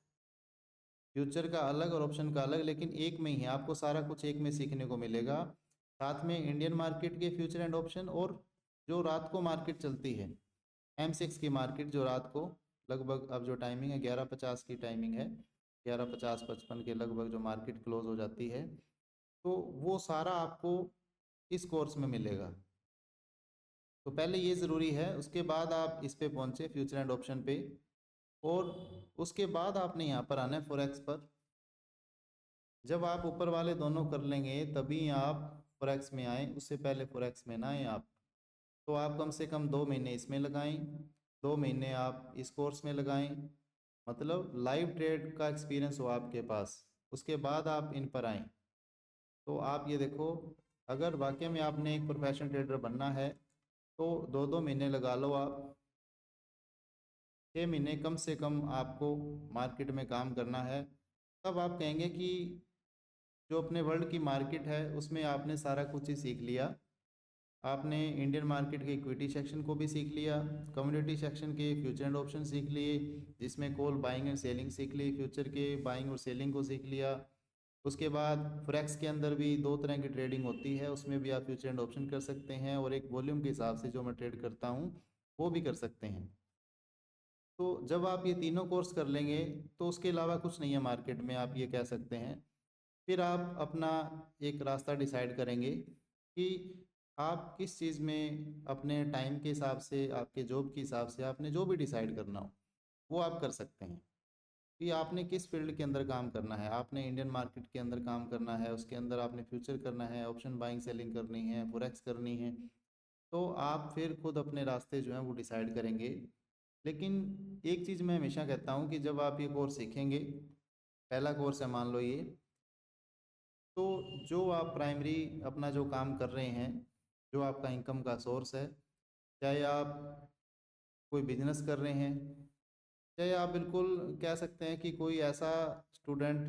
फ्यूचर का अलग और ऑप्शन का अलग, लेकिन एक में ही है, आपको सारा कुछ एक में सीखने को मिलेगा। साथ में इंडियन मार्केट के फ्यूचर एंड ऑप्शन, और जो रात को मार्केट चलती है M6 की मार्केट, जो रात को लगभग अब जो टाइमिंग है 11:50 की टाइमिंग है, 11:50-55 के लगभग जो मार्केट क्लोज हो जाती है, तो वो सारा आपको इस कोर्स में मिलेगा। तो पहले ये ज़रूरी है, उसके बाद आप इस पे पहुँचे फ्यूचर एंड ऑप्शन पे, और उसके बाद आपने यहाँ पर आना है फॉरेक्स पर। जब आप ऊपर वाले दोनों कर लेंगे तभी आप फॉरेक्स में आए, उससे पहले फॉरेक्स में ना आए आप। तो आप कम से कम 2 महीने इसमें लगाएं, 2 महीने आप इस कोर्स में लगाएं, मतलब लाइव ट्रेड का एक्सपीरियंस हो आपके पास, उसके बाद आप इन पर आएँ। तो आप ये देखो, अगर वाकई में आपने एक प्रोफेशनल ट्रेडर बनना है तो 2-2 महीने लगा लो आप, 6 महीने कम से कम आपको मार्केट में काम करना है। तब आप कहेंगे कि जो अपने वर्ल्ड की मार्केट है उसमें आपने सारा कुछ ही सीख लिया। आपने इंडियन मार्केट के इक्विटी सेक्शन को भी सीख लिया, कम्युनिटी सेक्शन के फ्यूचर एंड ऑप्शन सीख लिए, जिसमें कॉल बाइंग एंड सेलिंग सीख ली, फ्यूचर के बाइंग और सेलिंग को सीख लिया। उसके बाद फॉरेक्स के अंदर भी 2 तरह की ट्रेडिंग होती है, उसमें भी आप फ्यूचर एंड ऑप्शन कर सकते हैं, और एक वॉल्यूम के हिसाब से जो मैं ट्रेड करता हूँ वो भी कर सकते हैं। तो जब आप ये तीनों कोर्स कर लेंगे तो उसके अलावा कुछ नहीं है मार्केट में, आप ये कह सकते हैं। फिर आप अपना एक रास्ता डिसाइड करेंगे कि आप किस चीज़ में अपने टाइम के हिसाब से, आपके जॉब के हिसाब से आपने जो भी डिसाइड करना हो वो आप कर सकते हैं कि आपने किस फील्ड के अंदर काम करना है। आपने इंडियन मार्केट के अंदर काम करना है, उसके अंदर आपने फ्यूचर करना है, ऑप्शन बाइंग सेलिंग करनी है, फॉरेक्स करनी है, तो आप फिर खुद अपने रास्ते जो हैं वो डिसाइड करेंगे। लेकिन एक चीज़ मैं हमेशा कहता हूँ कि जब आप ये कोर्स सीखेंगे, पहला कोर्स है मान लो ये, तो जो आप प्राइमरी अपना जो काम कर रहे हैं, जो आपका इनकम का सोर्स है, चाहे आप कोई बिजनेस कर रहे हैं, चाहे आप बिल्कुल कह सकते हैं कि कोई ऐसा स्टूडेंट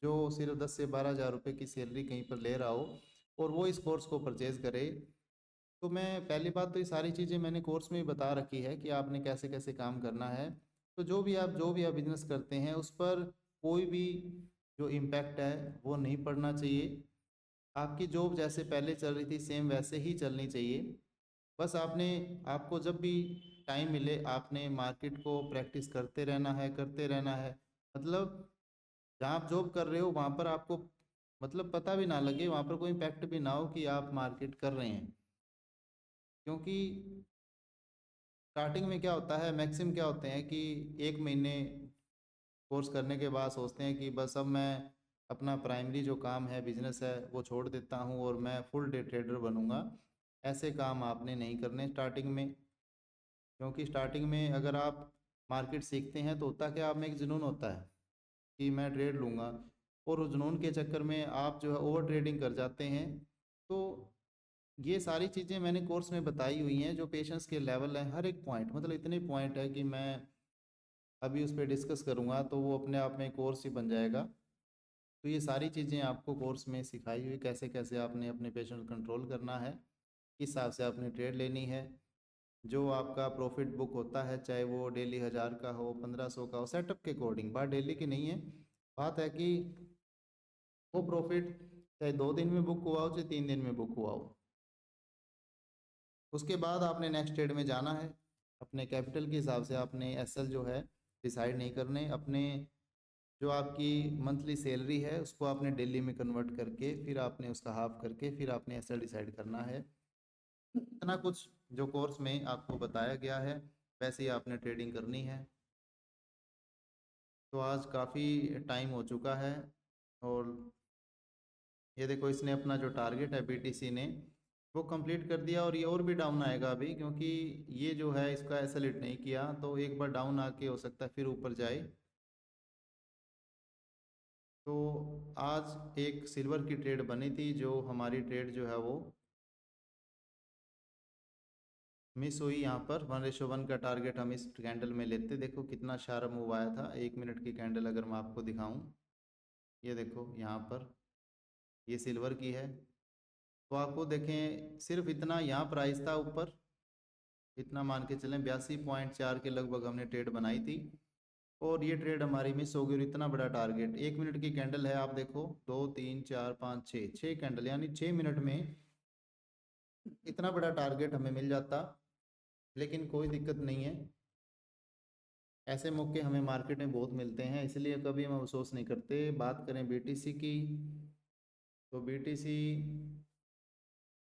जो सिर्फ 10 से 12 हज़ार रुपये की सैलरी कहीं पर ले रहा हो और वो इस कोर्स को परचेज़ करे, तो मैं पहली बात तो ये सारी चीज़ें मैंने कोर्स में ही बता रखी है कि आपने कैसे कैसे काम करना है। तो जो भी आप बिजनेस करते हैं उस पर कोई भी जो इम्पैक्ट है वो नहीं पड़ना चाहिए। आपकी जॉब जैसे पहले चल रही थी सेम वैसे ही चलनी चाहिए। बस आपको जब भी टाइम मिले आपने मार्केट को प्रैक्टिस करते रहना है। मतलब जहाँ आप जॉब कर रहे हो वहाँ पर आपको मतलब पता भी ना लगे, वहाँ पर कोई इम्पैक्ट भी ना हो कि आप मार्केट कर रहे हैं। क्योंकि स्टार्टिंग में क्या होता है, मैक्सिमम क्या होते हैं कि 1 महीने कोर्स करने के बाद सोचते हैं कि बस अब मैं अपना प्राइमरी जो काम है बिजनेस है वो छोड़ देता हूँ और मैं फुल डे ट्रेडर बनूंगा। ऐसे काम आपने नहीं करने स्टार्टिंग में। क्योंकि स्टार्टिंग में अगर आप मार्केट सीखते हैं तो होता क्या, आप में एक जुनून होता है कि मैं ट्रेड लूँगा, और उस जुनून के चक्कर में आप जो है ओवर ट्रेडिंग कर जाते हैं। तो ये सारी चीज़ें मैंने कोर्स में बताई हुई हैं, जो पेशेंस के लेवल हैं, हर एक पॉइंट, मतलब इतने पॉइंट है कि मैं अभी उस पर डिस्कस करूँगा तो वो अपने आप में कोर्स ही बन जाएगा। तो ये सारी चीज़ें आपको कोर्स में सिखाई हुई, कैसे कैसे आपने अपने पेशेंस कंट्रोल करना है, किस हिसाब से आपने ट्रेड लेनी है। जो आपका प्रॉफिट बुक होता है चाहे वो डेली 1000 का हो, 1500 का हो, सेटअप के अकॉर्डिंग, बात डेली की नहीं है। बात है कि वो प्रॉफिट चाहे 2 दिन में बुक हुआ हो चाहे 3 दिन में बुक हुआ हो। उसके बाद आपने नेक्स्ट ट्रेड में जाना है। अपने कैपिटल के हिसाब से आपने एसएल जो है डिसाइड नहीं करने, अपने जो आपकी मंथली सैलरी है उसको आपने डेली में कन्वर्ट करके फिर आपने उसका हाफ करके फिर आपने ऐसा डिसाइड करना है। इतना कुछ जो कोर्स में आपको बताया गया है वैसे ही आपने ट्रेडिंग करनी है। तो आज काफ़ी टाइम हो चुका है और ये देखो इसने अपना जो टारगेट है बीटीसी ने वो कंप्लीट कर दिया और ये और भी डाउन आएगा अभी, क्योंकि ये जो है इसका एसएलइट नहीं किया तो एक बार डाउन आके हो सकता है फिर ऊपर जाए। तो आज एक सिल्वर की ट्रेड बनी थी, जो हमारी ट्रेड जो है वो मिस हुई। यहाँ पर 1:1 का टारगेट हम इस कैंडल में लेते, देखो कितना शार्प मूव आया था। 1 मिनट की कैंडल अगर मैं आपको दिखाऊं, ये देखो यहाँ पर ये सिल्वर की है। तो आपको देखें सिर्फ इतना यहाँ प्राइस था ऊपर, इतना मान के चलें 82.4 के लगभग हमने ट्रेड बनाई थी और ये ट्रेड हमारी मिस हो गई। और इतना बड़ा टारगेट 1 मिनट की कैंडल है, आप देखो 2 3 4 5 6 कैंडल यानी 6 मिनट में इतना बड़ा टारगेट हमें मिल जाता। लेकिन कोई दिक्कत नहीं है, ऐसे मौके हमें मार्केट में बहुत मिलते हैं, इसलिए कभी हम अफसोस नहीं करते। बात करें बीटीसी की, तो बीटीसी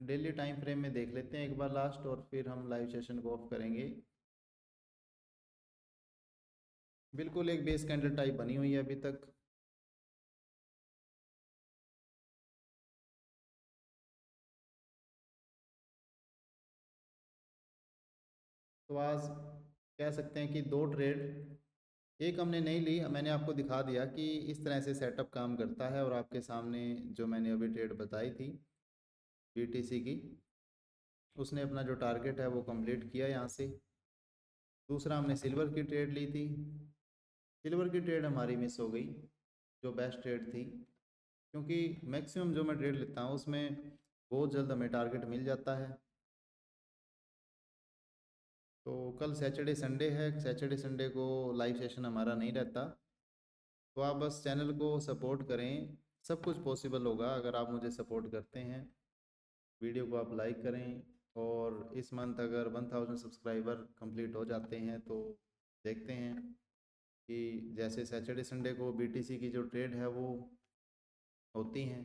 डेली टाइम फ्रेम में देख लेते हैं एक बार लास्ट, और फिर हम लाइव सेशन को ऑफ करेंगे। बिल्कुल एक बेस कैंडल टाइप बनी हुई है अभी तक। तो आज कह सकते हैं कि दो ट्रेड, एक हमने नहीं ली, मैंने आपको दिखा दिया कि इस तरह से सेटअप काम करता है। और आपके सामने जो मैंने अभी ट्रेड बताई थी बीटीसी की, उसने अपना जो टारगेट है वो कंप्लीट किया यहाँ से। दूसरा हमने सिल्वर की ट्रेड ली थी, सिल्वर की ट्रेड हमारी मिस हो गई जो बेस्ट ट्रेड थी, क्योंकि मैक्सिमम जो मैं ट्रेड लेता हूँ उसमें बहुत जल्द हमें टारगेट मिल जाता है। तो कल सैटरडे संडे है, सैटरडे संडे को लाइव सेशन हमारा नहीं रहता, तो आप बस चैनल को सपोर्ट करें, सब कुछ पॉसिबल होगा अगर आप मुझे सपोर्ट करते हैं। वीडियो को आप लाइक करें, और इस मंथ अगर 1000 सब्सक्राइबर कंप्लीट हो जाते हैं तो देखते हैं कि जैसे सैटरडे संडे को बीटीसी की जो ट्रेड है वो होती हैं,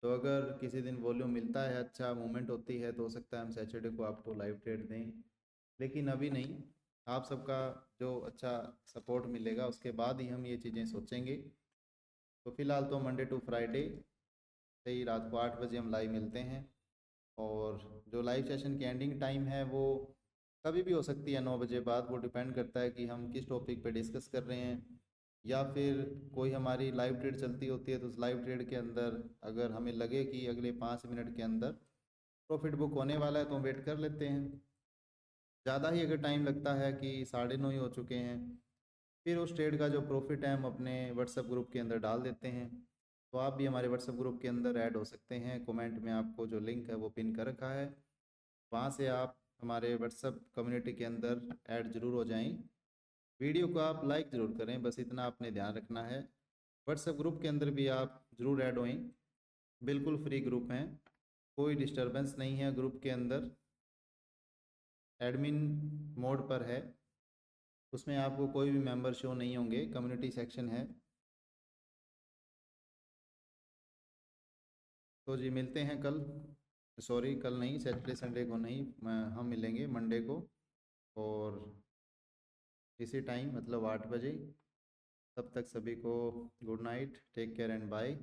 तो अगर किसी दिन वॉल्यूम मिलता है, अच्छा मूवमेंट होती है, तो हो सकता है हम सैटरडे को आपको लाइव ट्रेड दें। लेकिन अभी नहीं, आप सबका जो अच्छा सपोर्ट मिलेगा उसके बाद ही हम ये चीज़ें सोचेंगे। तो फिलहाल तो मंडे टू फ्राइडे से ही रात को 8 बजे हम लाइव मिलते हैं, और जो लाइव सेशन की एंडिंग टाइम है वो कभी भी हो सकती है 9 बजे बाद। वो डिपेंड करता है कि हम किस टॉपिक पे डिस्कस कर रहे हैं, या फिर कोई हमारी लाइव ट्रेड चलती होती है तो उस लाइव ट्रेड के अंदर अगर हमें लगे कि अगले 5 मिनट के अंदर प्रॉफिट बुक होने वाला है तो हम वेट कर लेते हैं। ज़्यादा ही अगर टाइम लगता है कि 9:30 ही हो चुके हैं, फिर उस ट्रेड का जो प्रॉफिट है हम अपने व्हाट्सएप ग्रुप के अंदर डाल देते हैं। तो आप भी हमारे व्हाट्सएप ग्रुप के अंदर ऐड हो सकते हैं, कमेंट में आपको जो लिंक है वो पिन कर रखा है, वहाँ से आप हमारे व्हाट्सएप कम्युनिटी के अंदर ऐड ज़रूर हो जाएं। वीडियो को आप लाइक ज़रूर करें, बस इतना आपने ध्यान रखना है। व्हाट्सएप ग्रुप के अंदर भी आप ज़रूर ऐड होएं, बिल्कुल फ्री ग्रुप हैं, कोई डिस्टरबेंस नहीं है ग्रुप के अंदर, एडमिन मोड पर है, उसमें आपको कोई भी मेंबर शो नहीं होंगे, कम्युनिटी सेक्शन है। तो जी मिलते हैं कल, सॉरी कल नहीं, सैटरडे संडे को नहीं, हम मिलेंगे मंडे को, और इसी टाइम मतलब 8 बजे। तब तक सभी को good night, take care and bye.